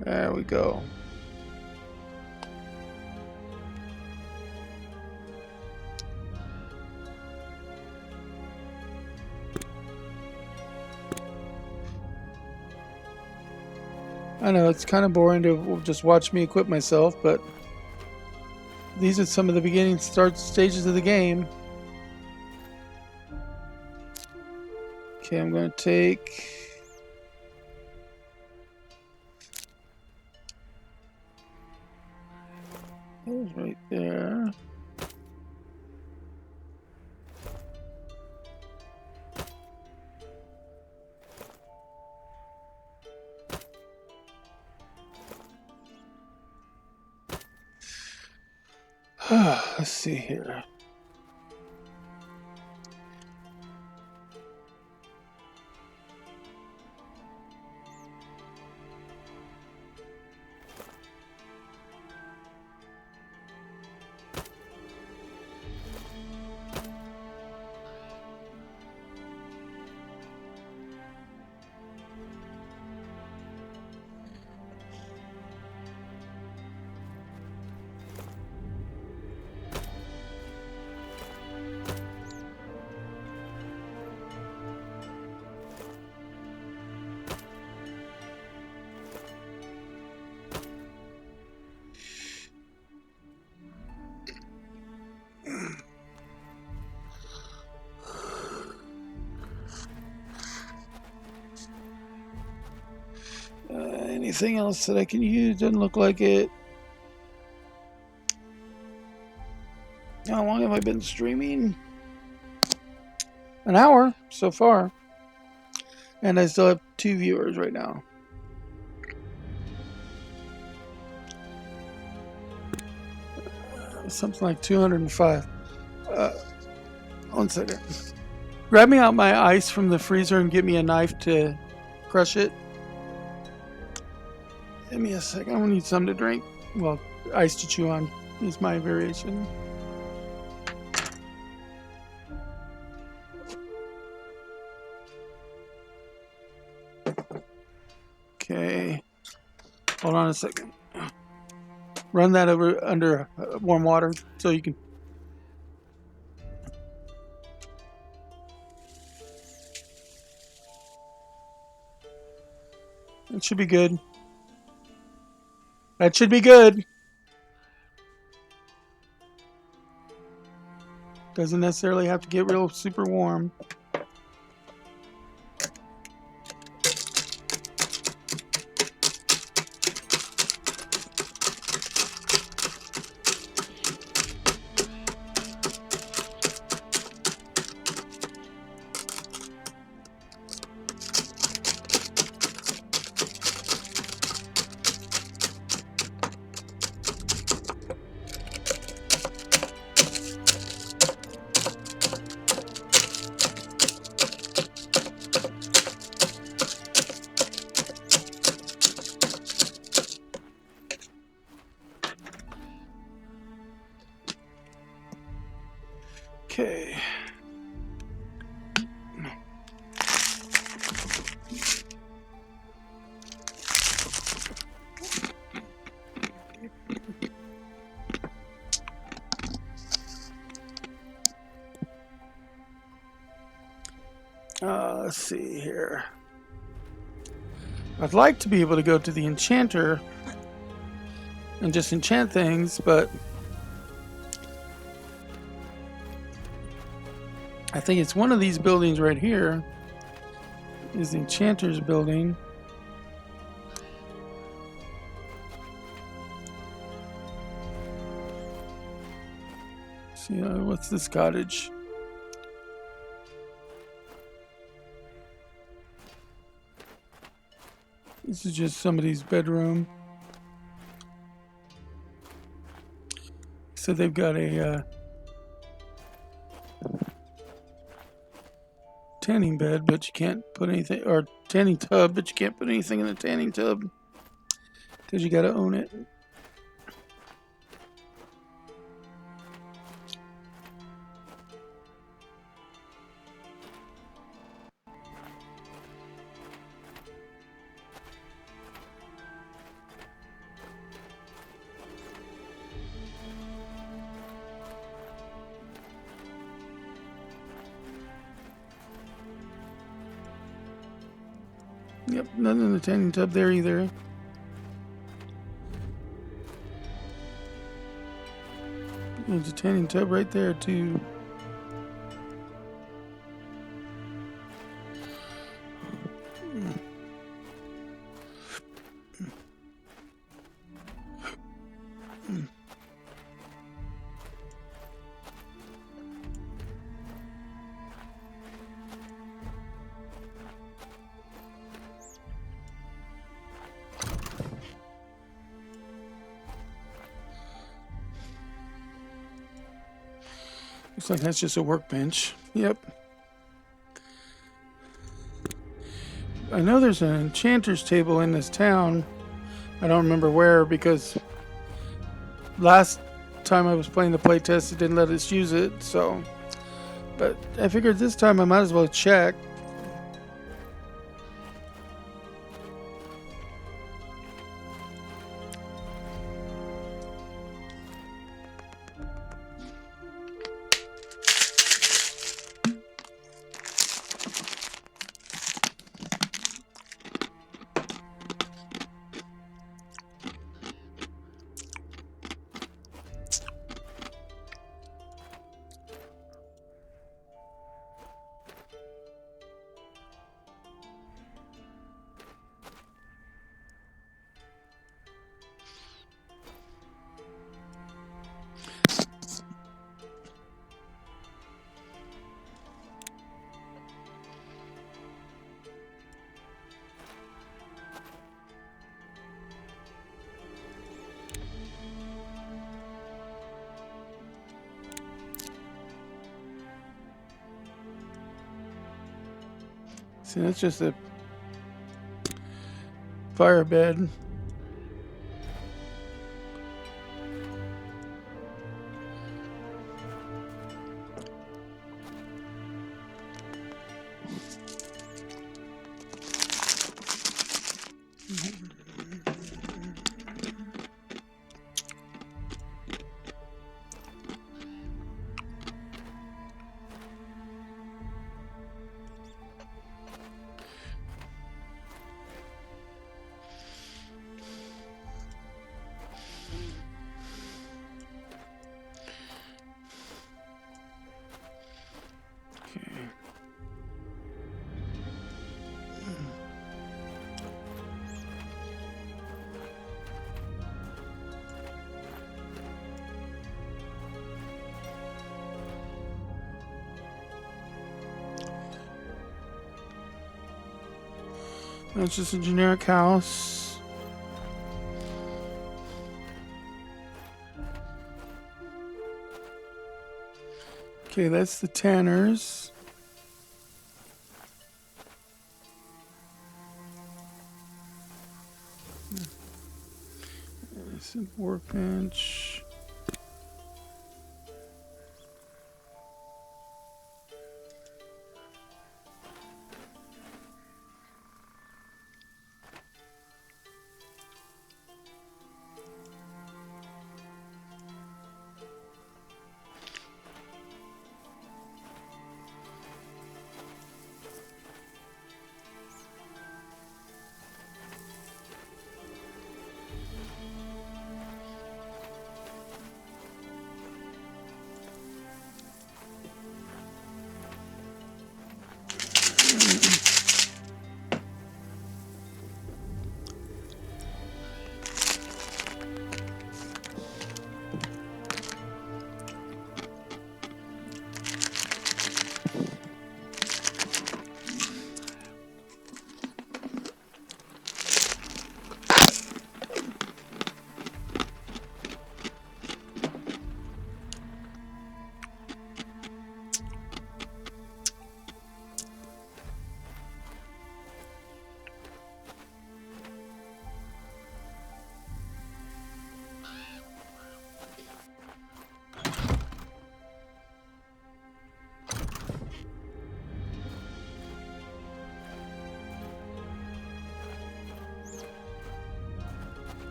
There we go. I know it's kind of boring to just watch me equip myself, but these are some of the beginning stages of the game. Okay, I'm going to take... Those right there. Let's see here. Anything else that I can use? Doesn't look like it. How long have I been streaming? An hour so far. And I still have 2 viewers right now. Something like 205. 1 second. Grab me out my ice from the freezer and get me a knife to crush it. Give me a second. I'm gonna need something to drink. Well, ice to chew on is my variation. Okay. Hold on a second. Run that over under warm water so you can. It should be good. That should be good. Doesn't necessarily have to get real super warm. Okay. Let's see here. I'd like to be able to go to the enchanter and just enchant things, but I think it's one of these buildings right here is the enchanter's building. See, what's this cottage? This is just somebody's bedroom. So they've got a tanning bed, but you can't put anything, or tanning tub, but you can't put anything in the tanning tub because you got to own it. Yep, nothing in the tanning tub there either. There's a tanning tub right there too. Looks like that's just a workbench. Yep. I know there's an enchanter's table in this town. I don't remember where because last time I was playing the playtest, it didn't let us use it. So, but I figured this time I might as well check. See, that's just a fire bed. That's just a generic house. Okay, that's the Tanners. It's a workbench.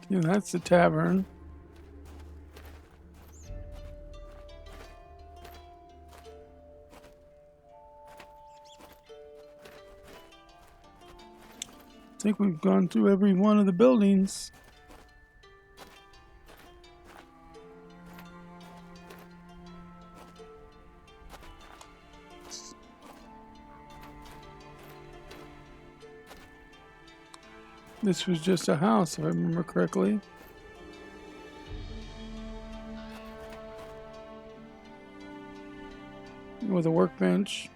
Yeah, that's the tavern. I think we've gone through every one of the buildings. This was just a house, if I remember correctly. With a workbench.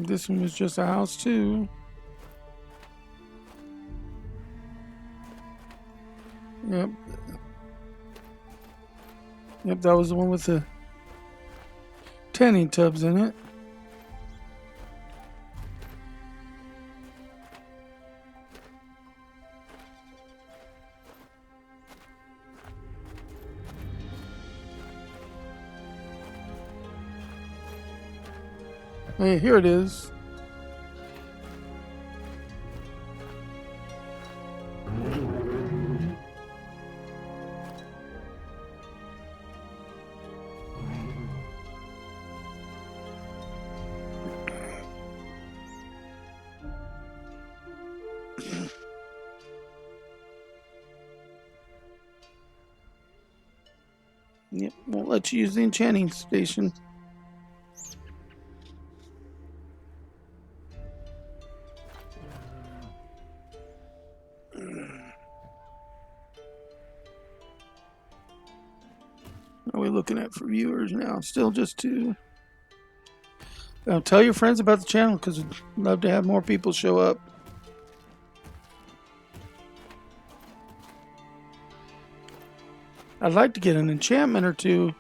This one was just a house too. Yep. Yep, that was the one with the tanning tubs in it. Hey, here it is. Yep, won't let you use the enchanting station. What are we looking at for viewers now? Still just two. Tell your friends about the channel because we'd love to have more people show up. I'd like to get an enchantment or two.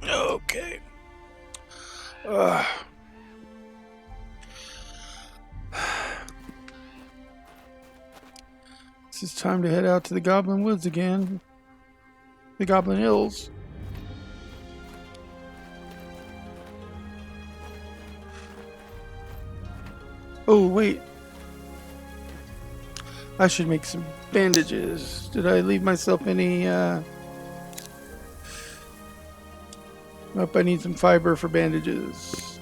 Okay. It's time to head out to the Goblin Woods again. The Goblin Hills. Oh, wait. I should make some bandages. Did I leave myself any, Nope, I need some fiber for bandages.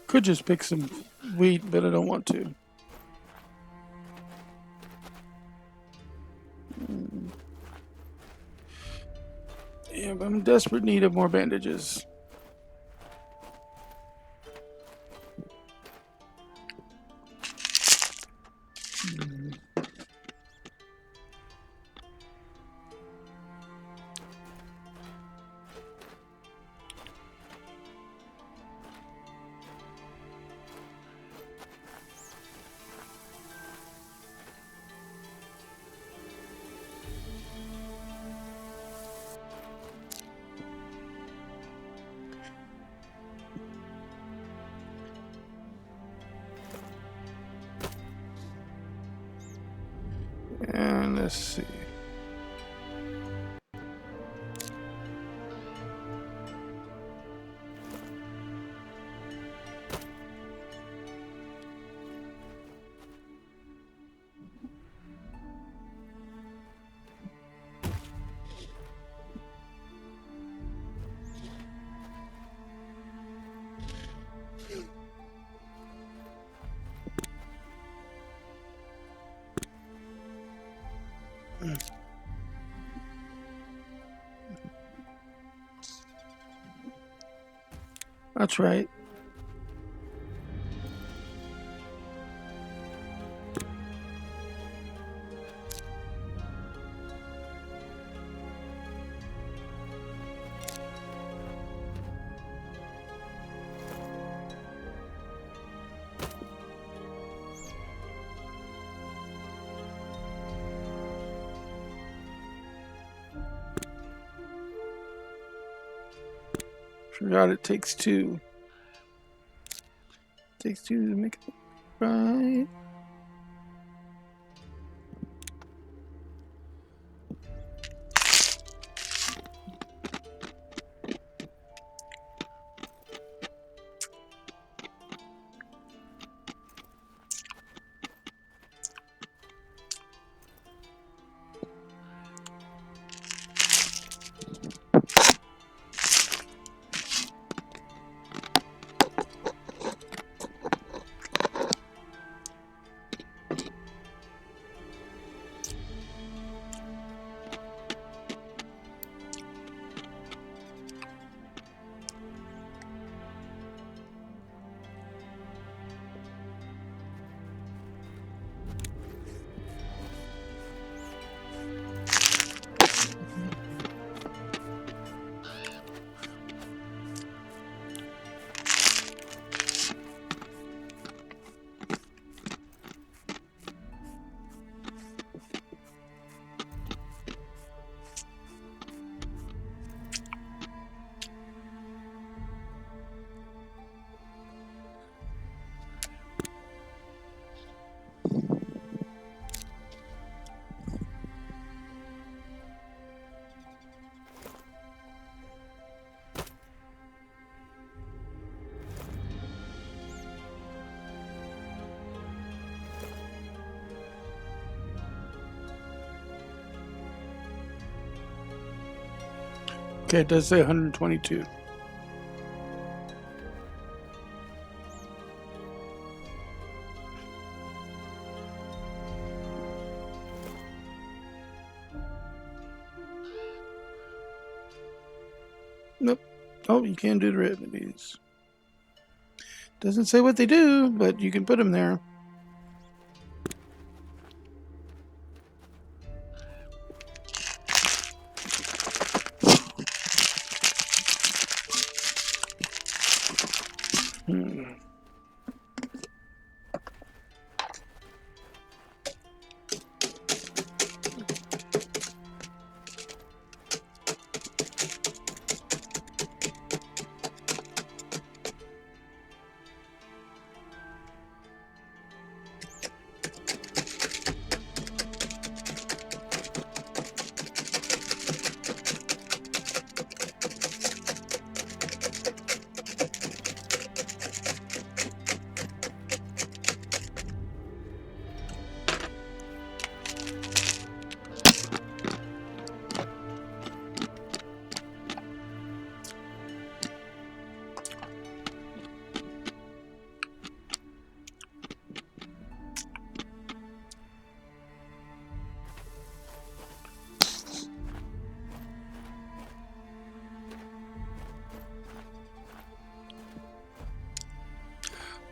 Could just pick some wheat, but I don't want to. Yeah, but I'm in desperate need of more bandages. And let's see. That's right. Forgot it takes two. Takes two to make it right. Okay, it does say 122. Nope. Oh, you can do the remedies. Doesn't say what they do, but you can put them there.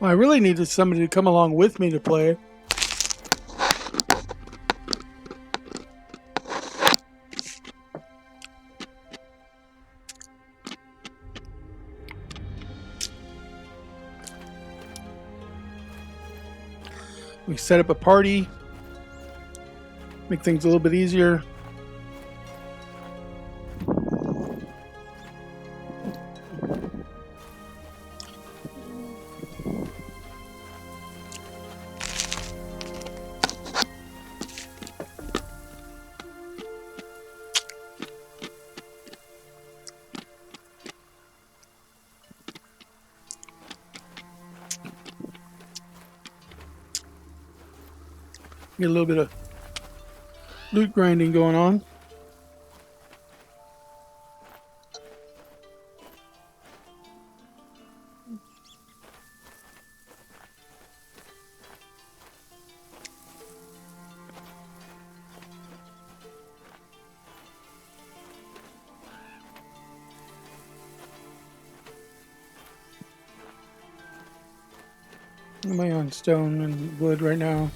Well, I really needed somebody to come along with me to play. We set up a party, make things a little bit easier. Get a little bit of loot grinding going on. Am I on stone and wood right now?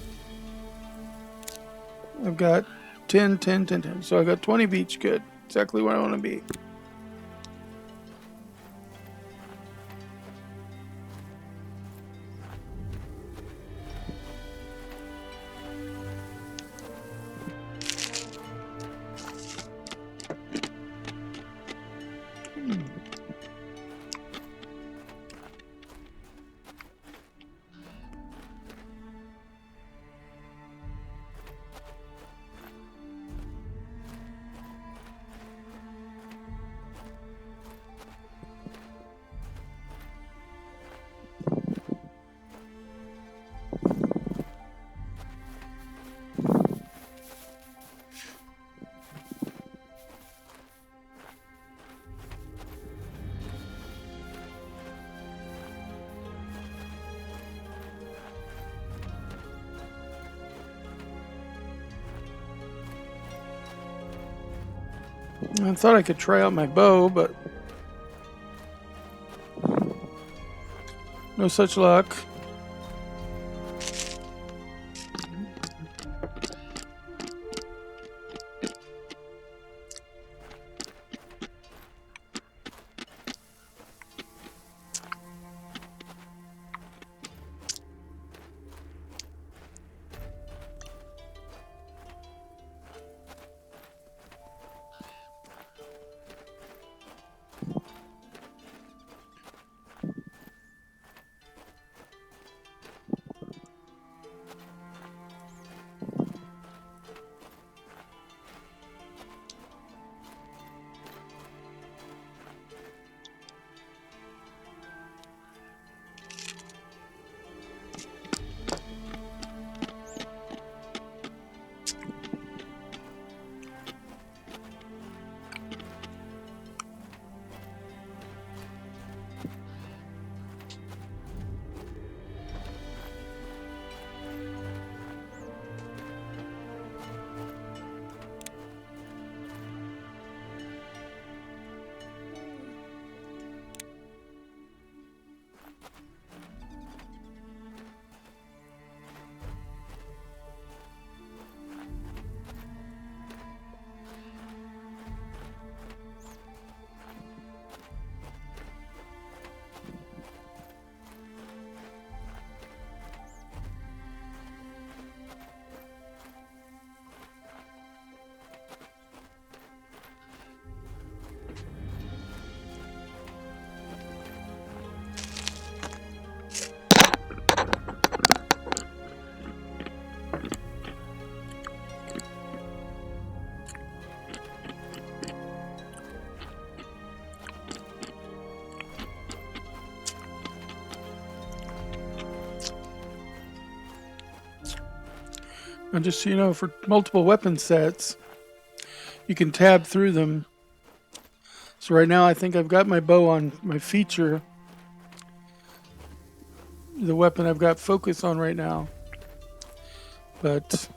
I've got 10, 10, 10, 10. So I got 20 of each. Good. Exactly where I want to be. I thought I could try out my bow, but no such luck. And just so you know, for multiple weapon sets, you can tab through them. So right now I think I've got my bow on my feature, the weapon I've got focus on right now. But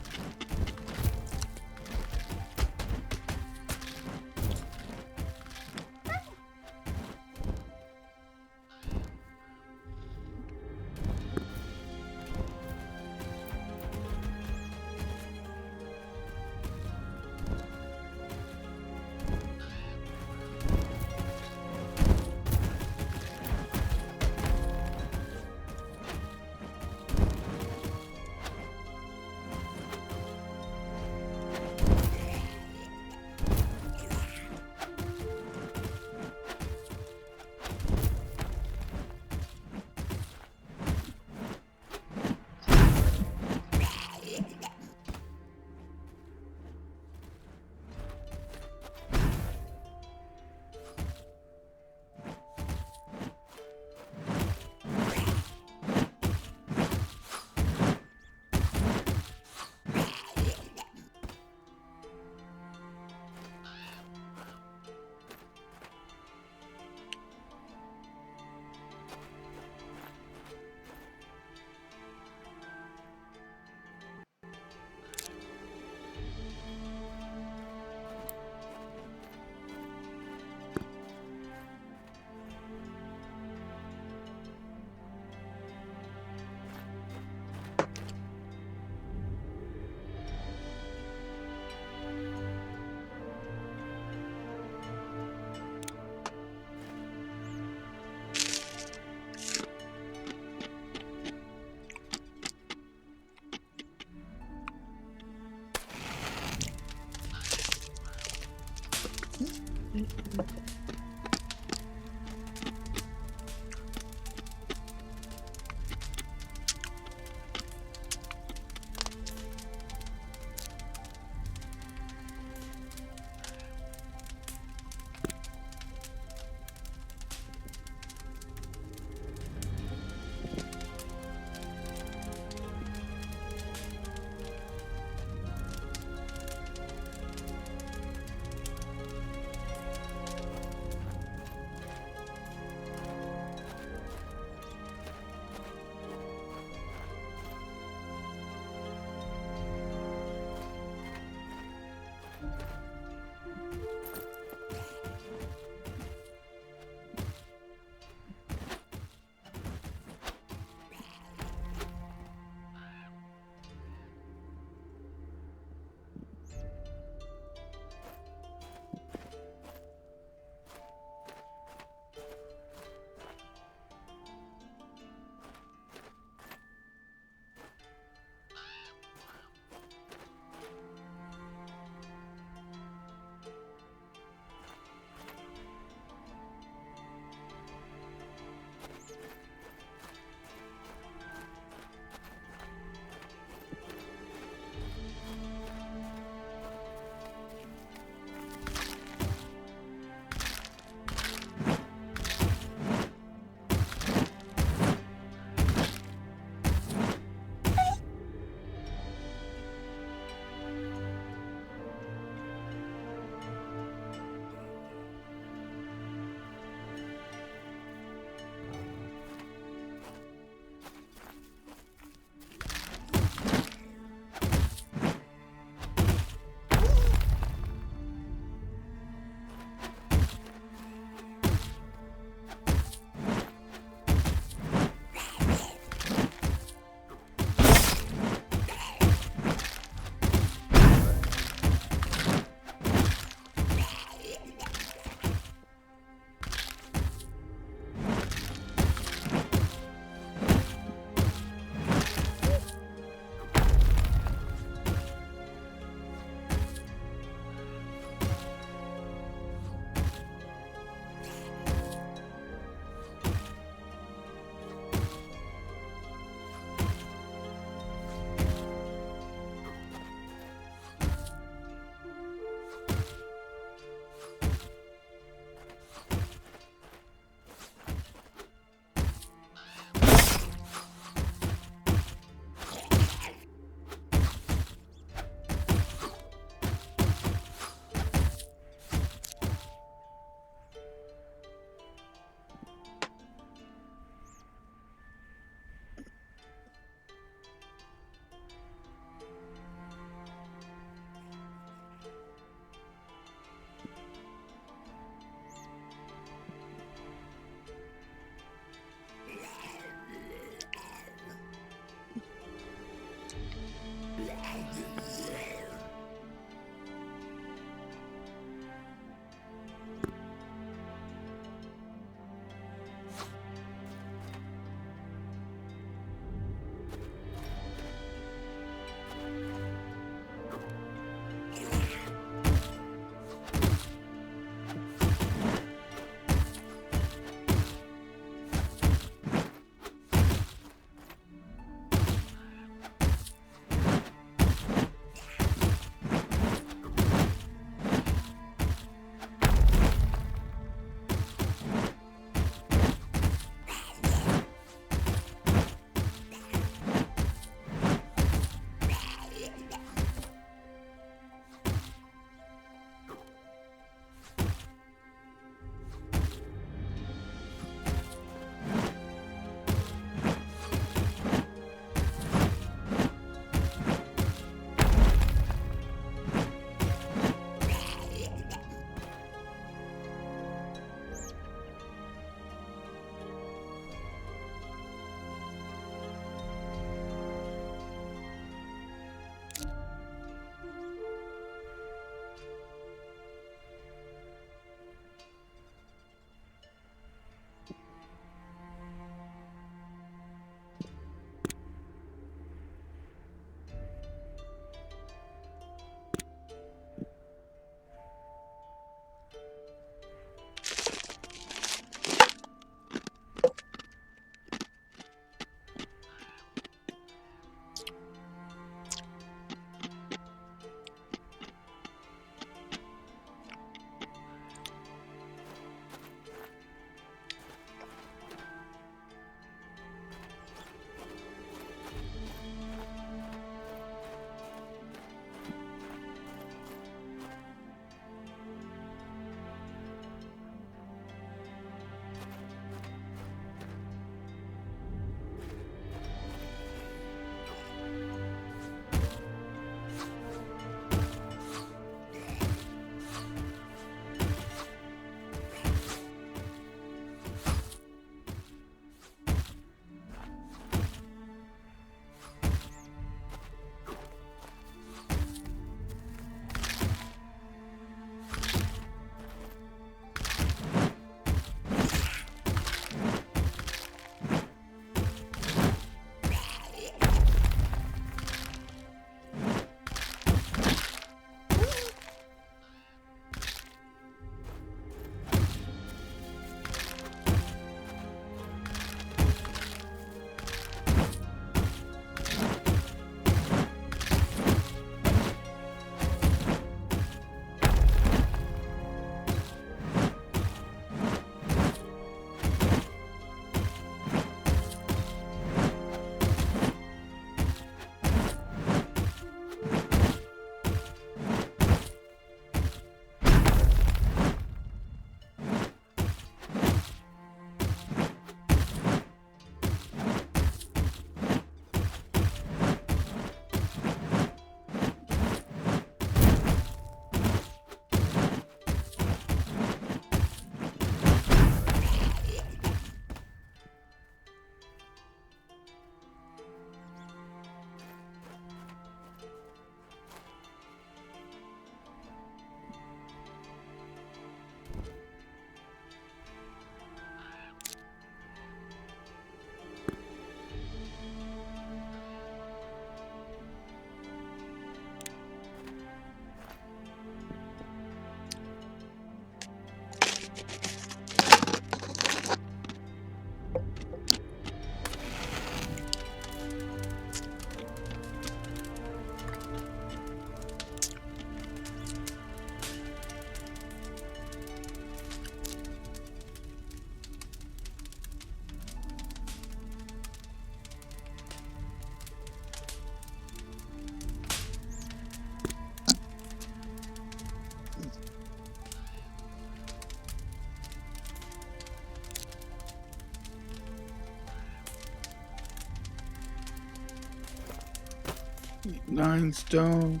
9 stone.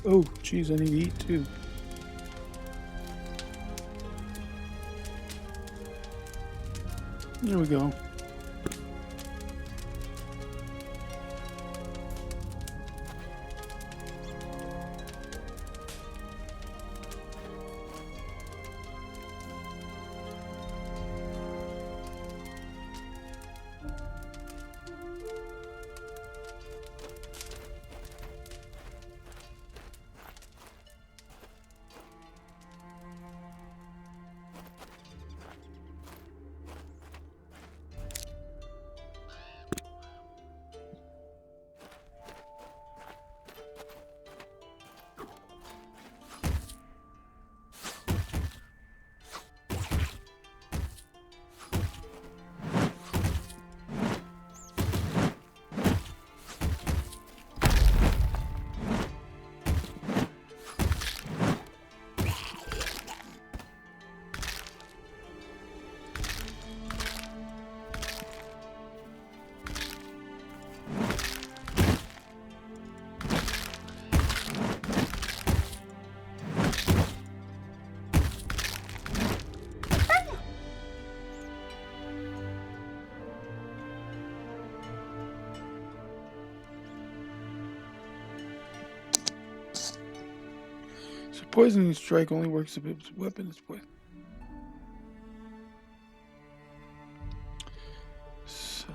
Oh, geez, I need to eat too. There we go. So poisoning strike only works if its weapon is poisoned. So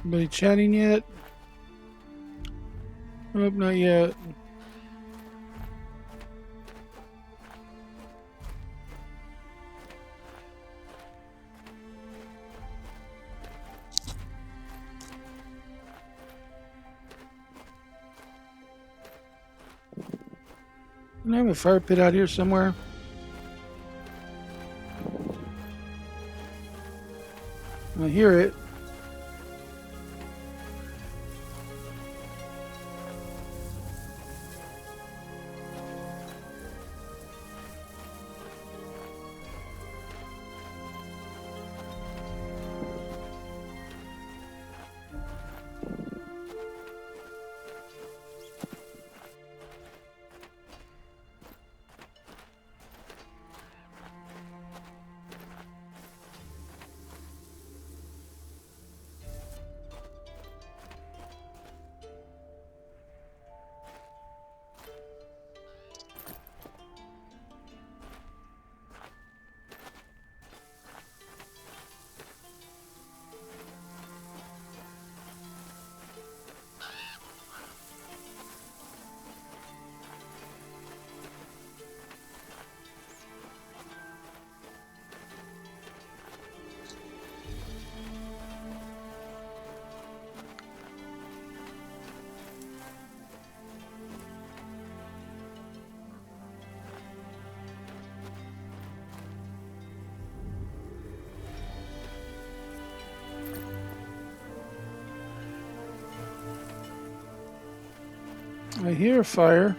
Anybody chatting yet? Nope, not yet. Don't I have a fire pit out here somewhere? I hear it. I hear fire.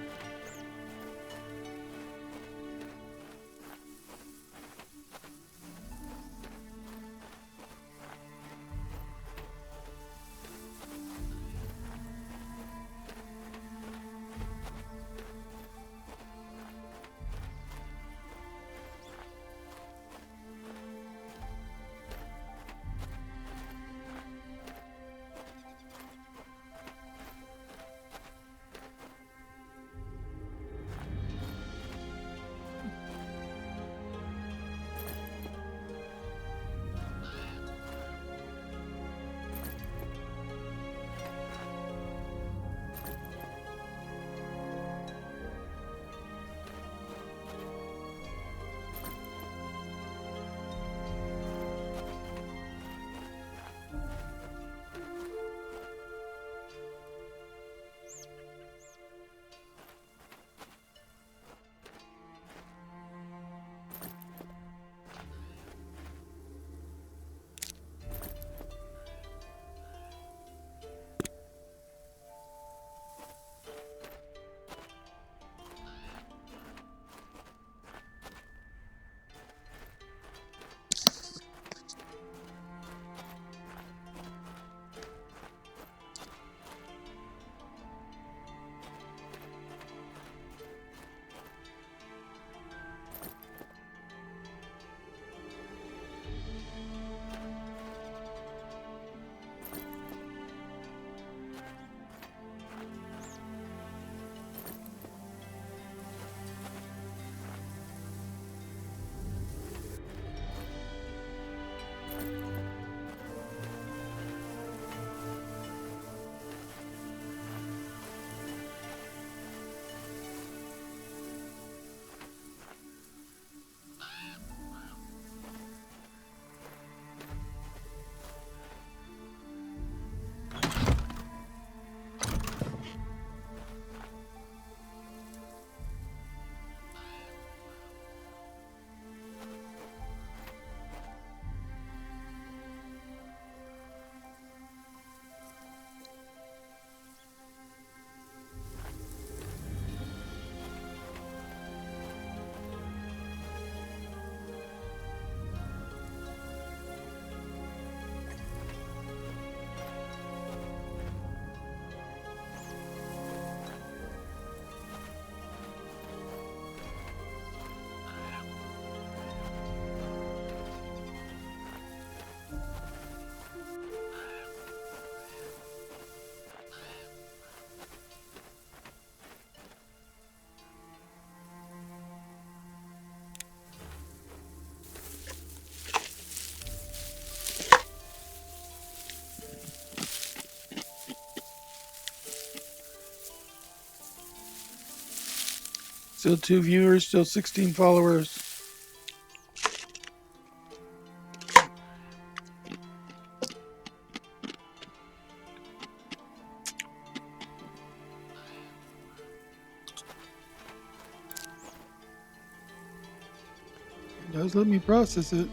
Still 2 viewers, still 16 followers. It does let me process it.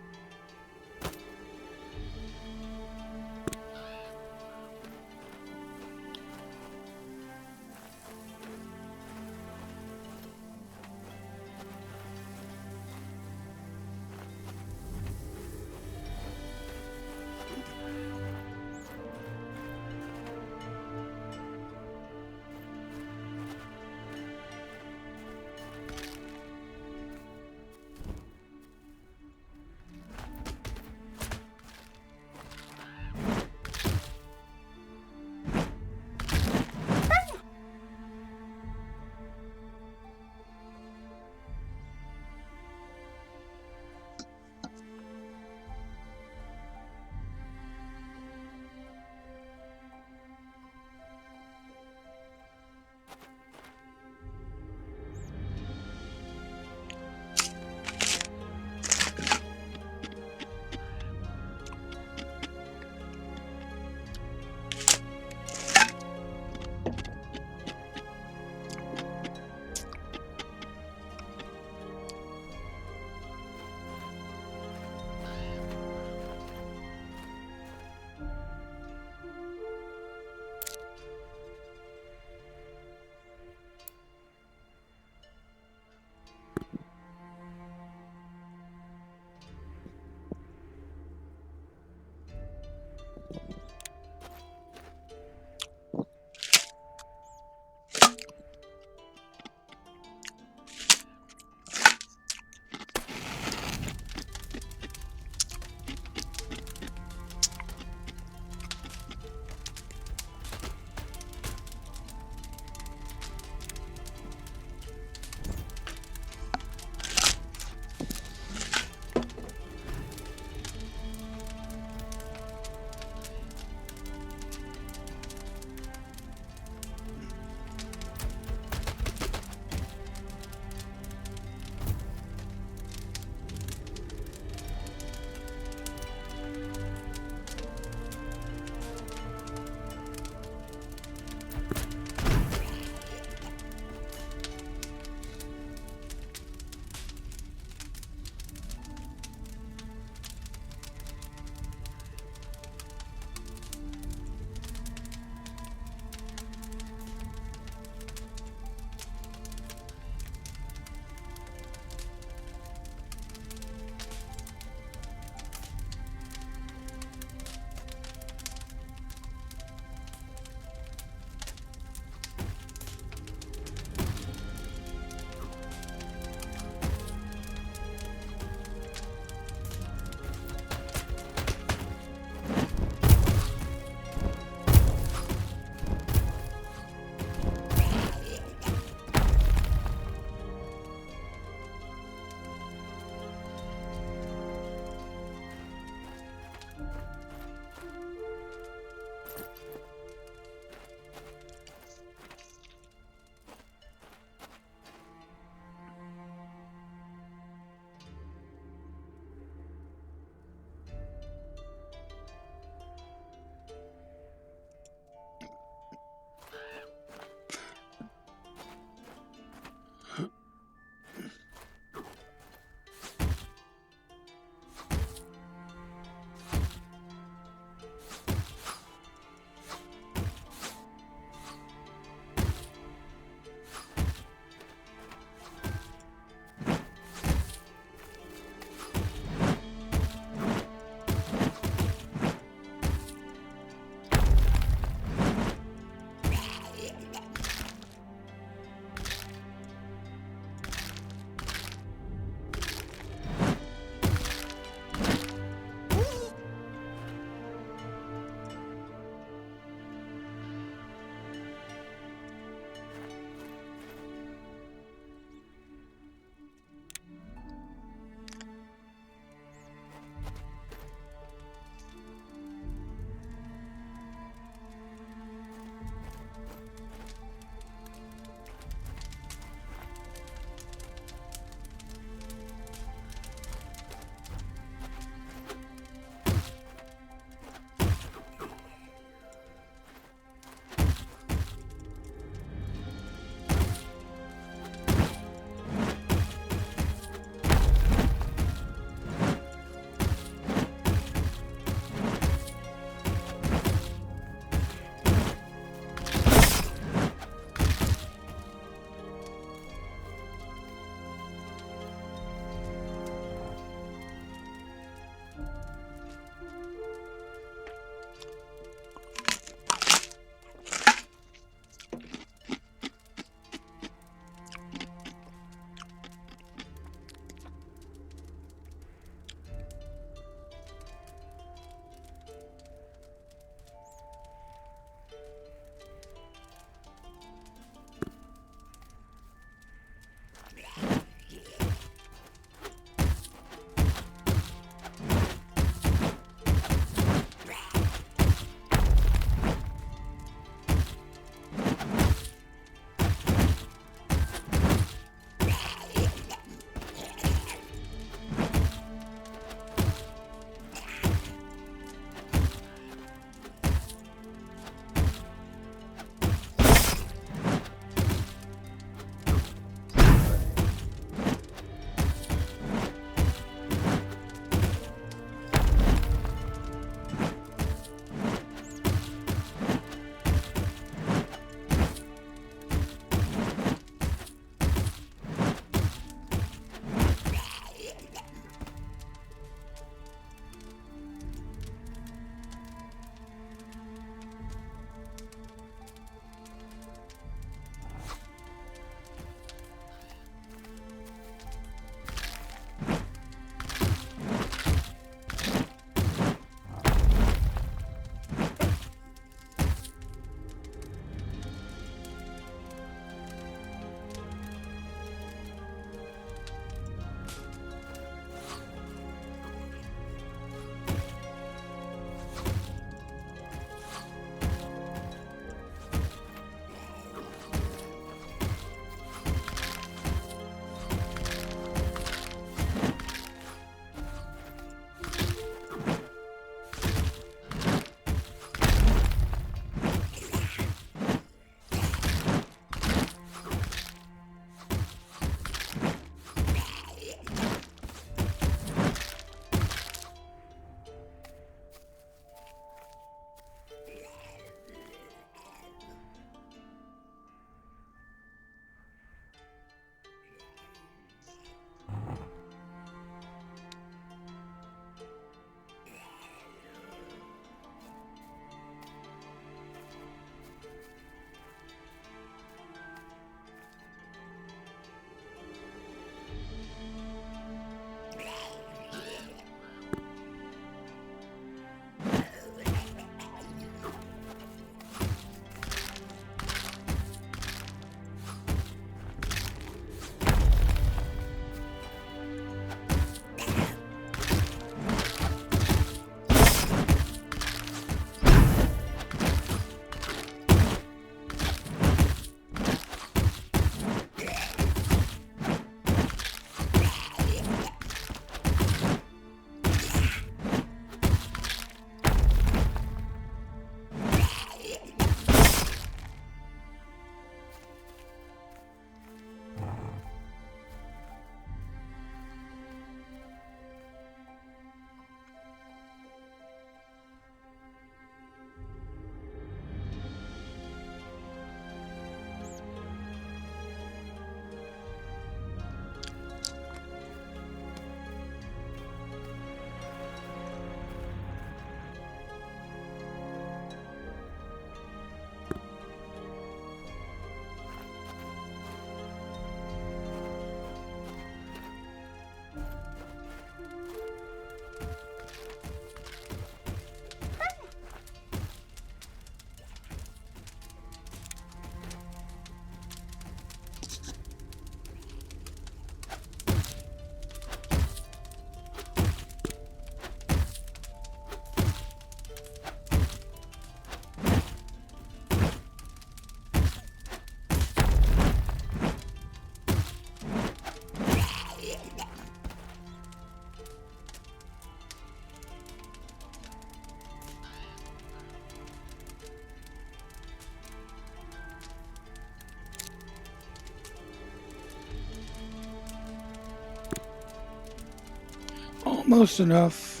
Almost enough.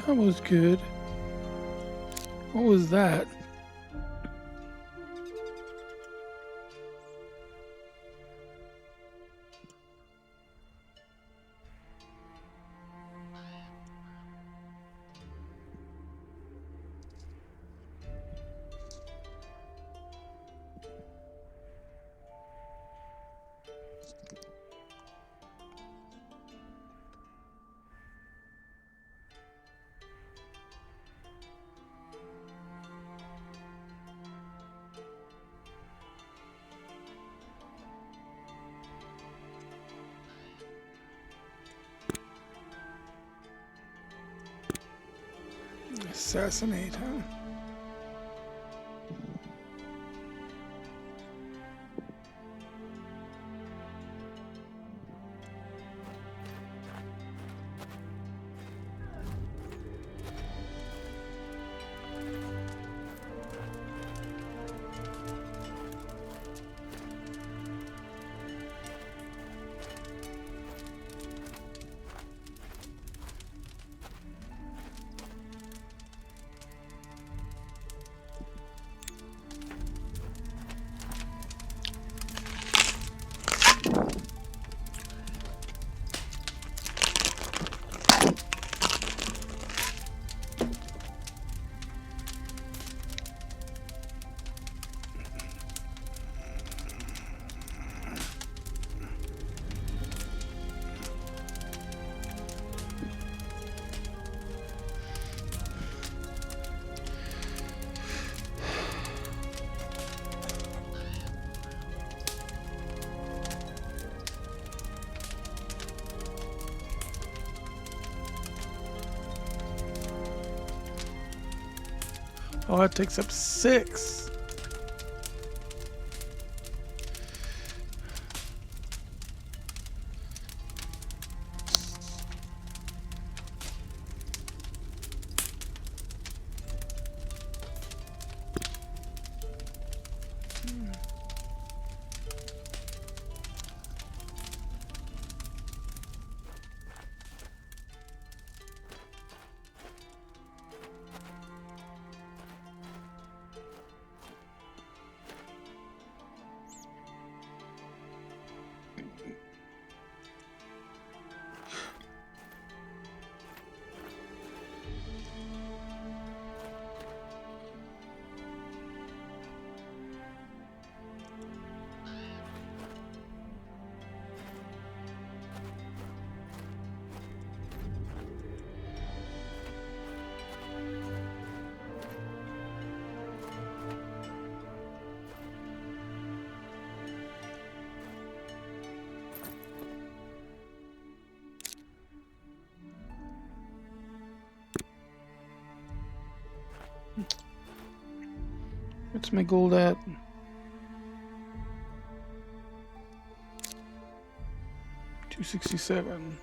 That was good. What was that? Assassinate, huh? Oh, that takes up 6. What's my gold at? 267.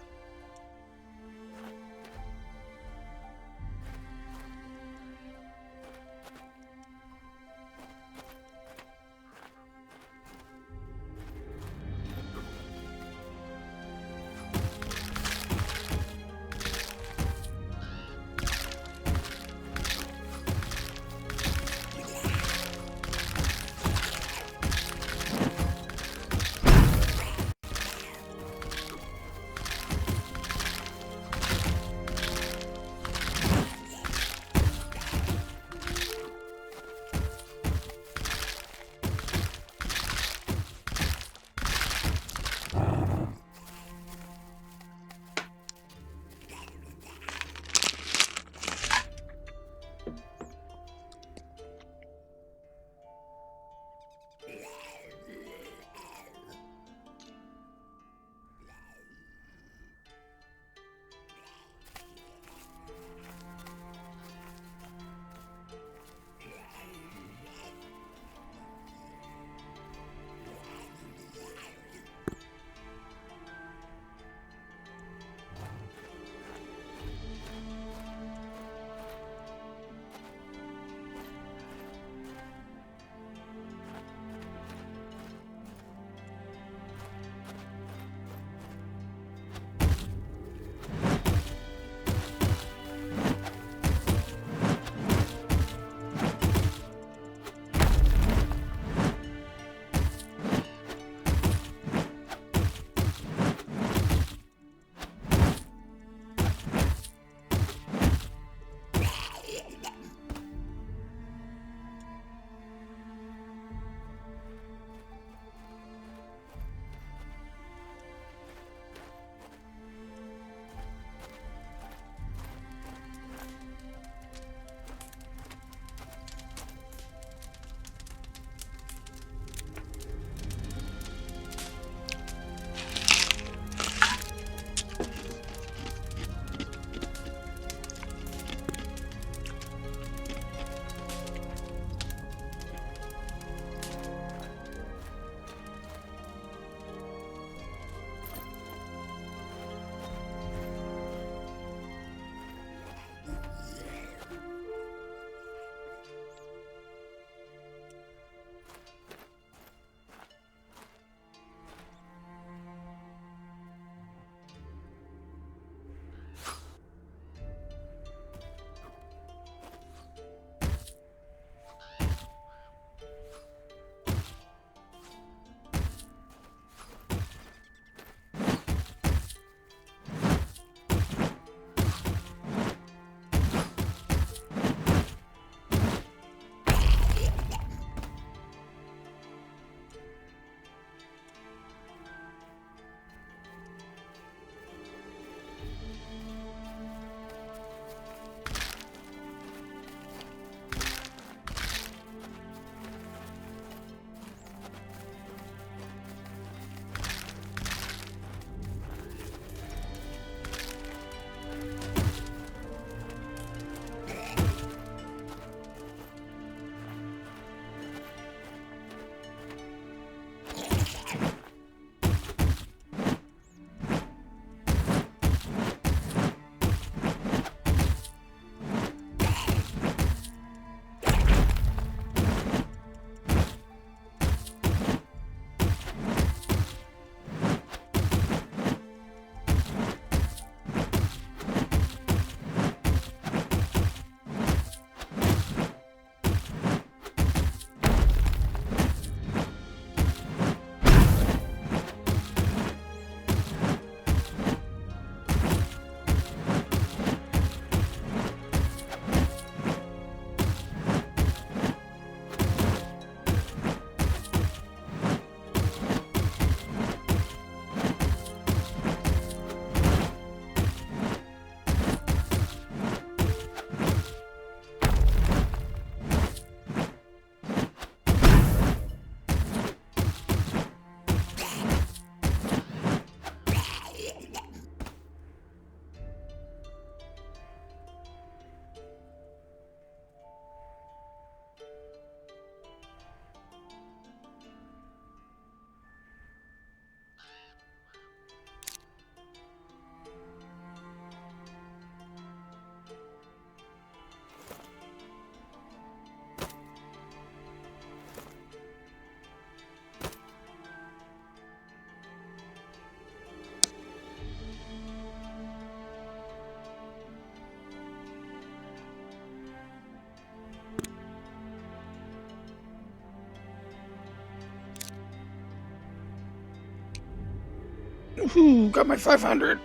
Woohoo! Got my 500.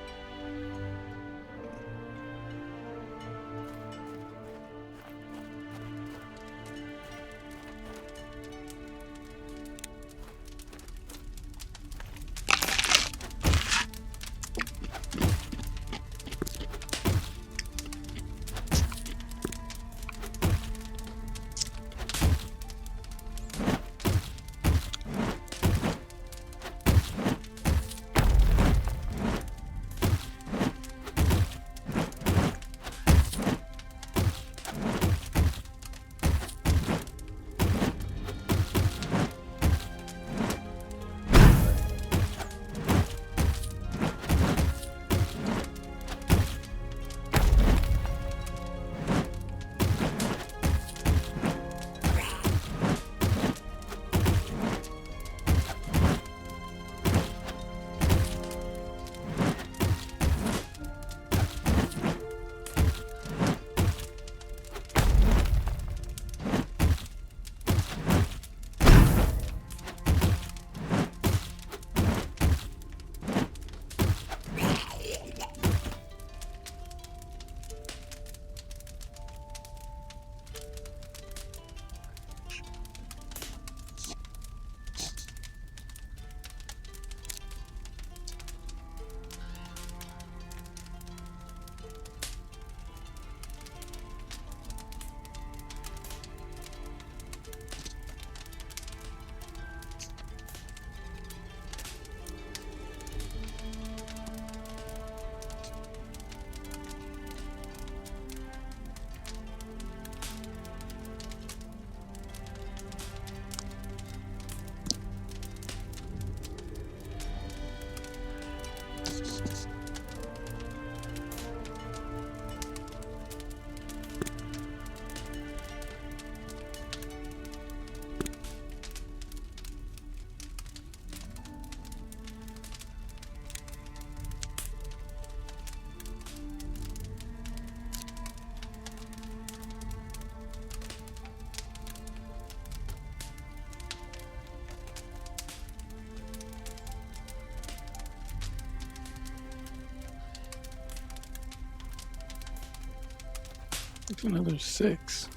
It's another 6.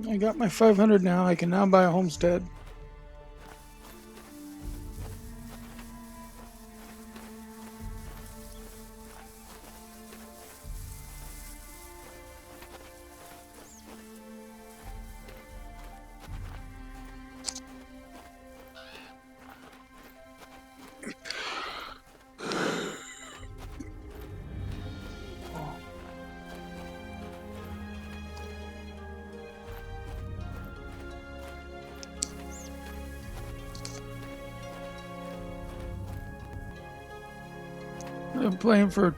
I got my 500 now. I can now buy a homestead. I've been playing for,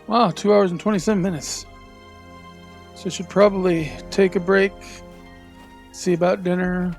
wow, 2 hours and 27 minutes. So I should probably take a break See about dinner.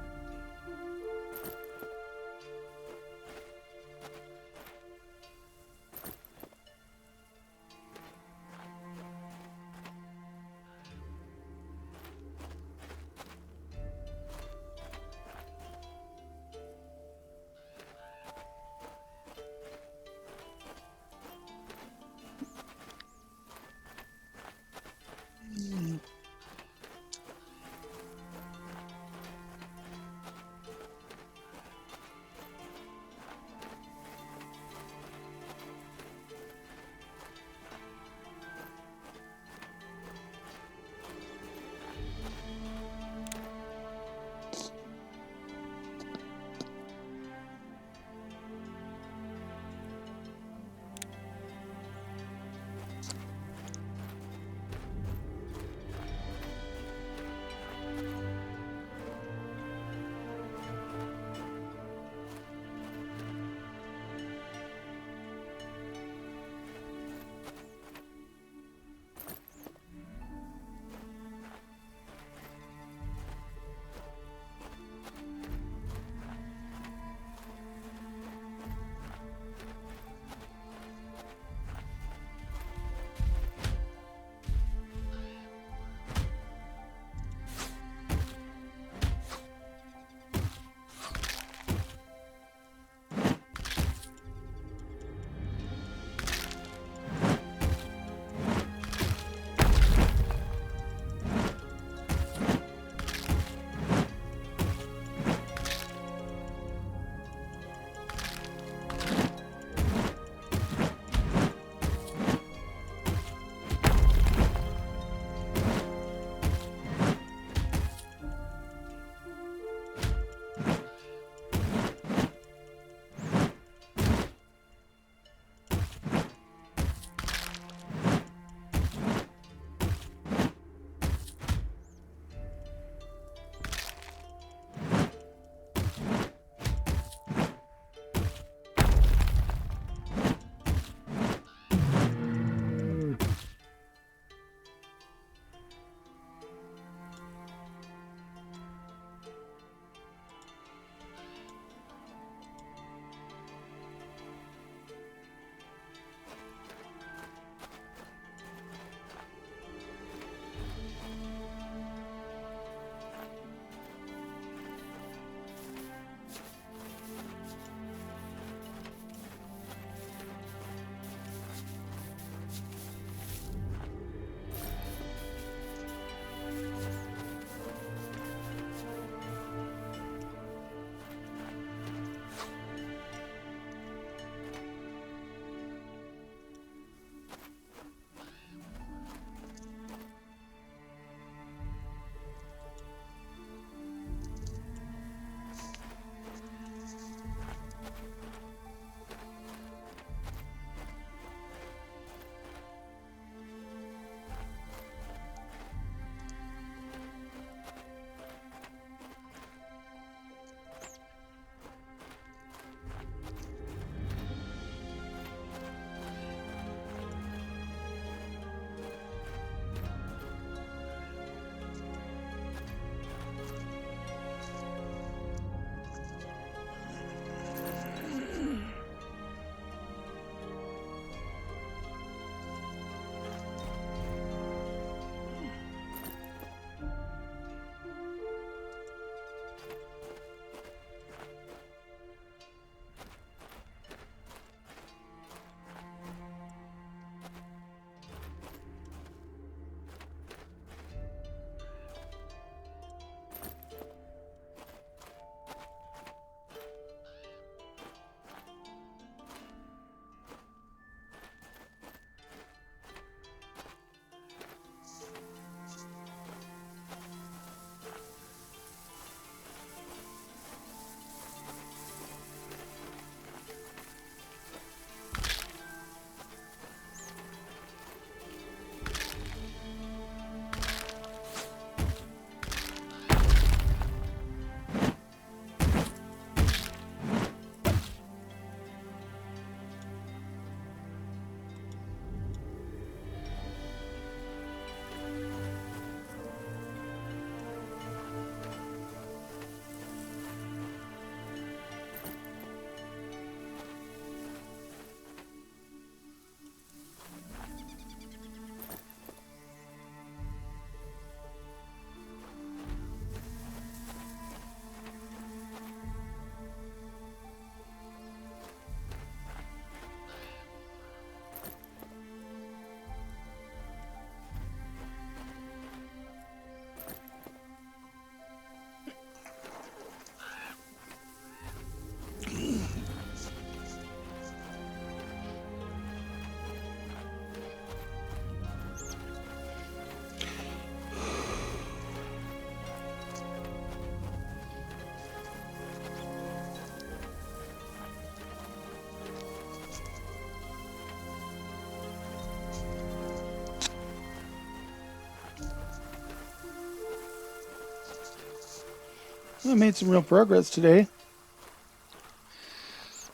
I made some real progress today.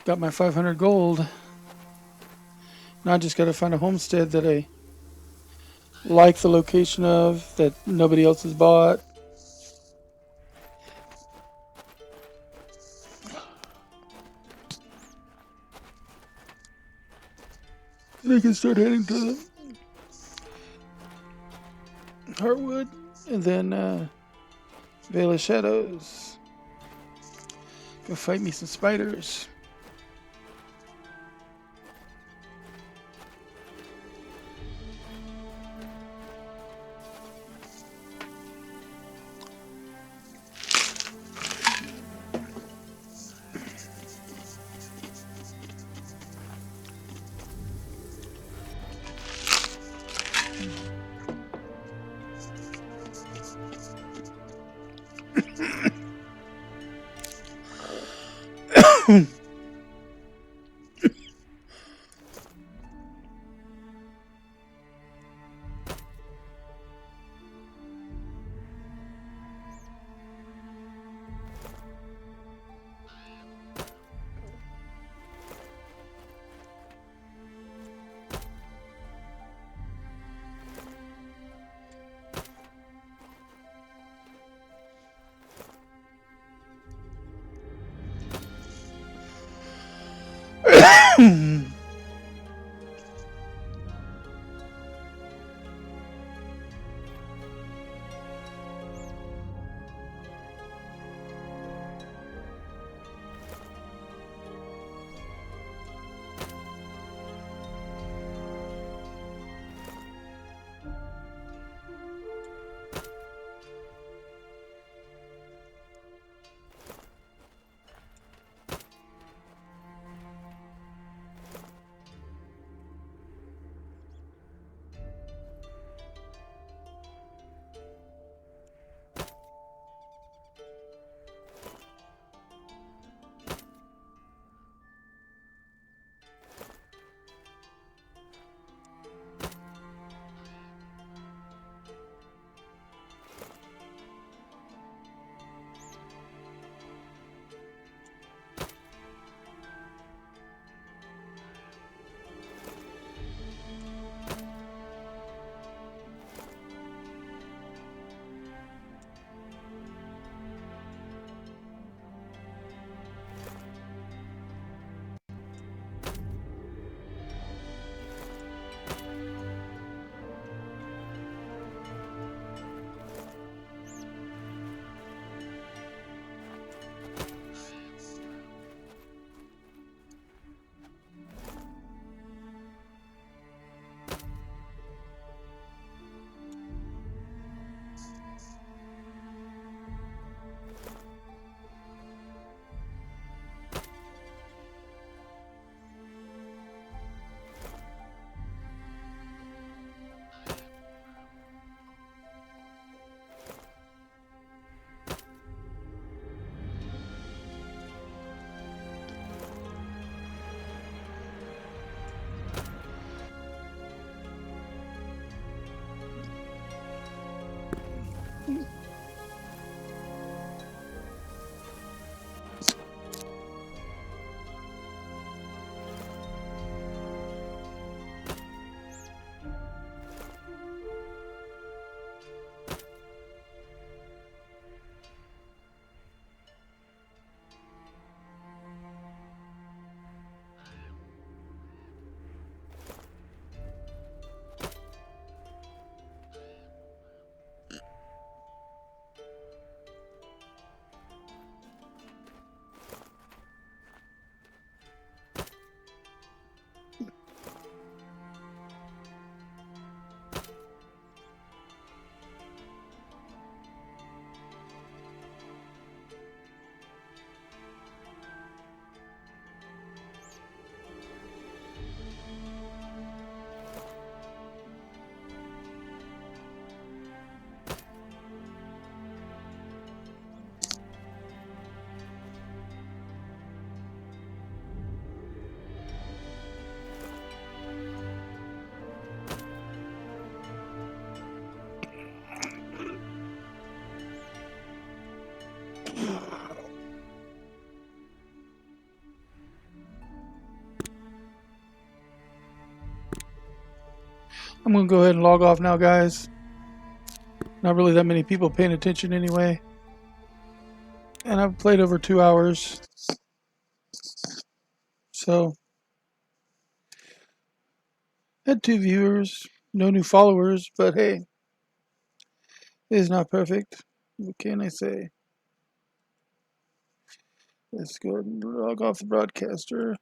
Got my 500 gold. Now I just got to find a homestead that I like the location of, that nobody else has bought. They can start heading to the Heartwood and then Veil of Shadows. Go fight me some spiders. I'm gonna go ahead and log off now, guys. Not really that many people paying attention anyway. And I've played over 2 hours. So, had 2 viewers, no new followers, but hey, it is not perfect. What can I say? Let's go ahead and log off the broadcaster.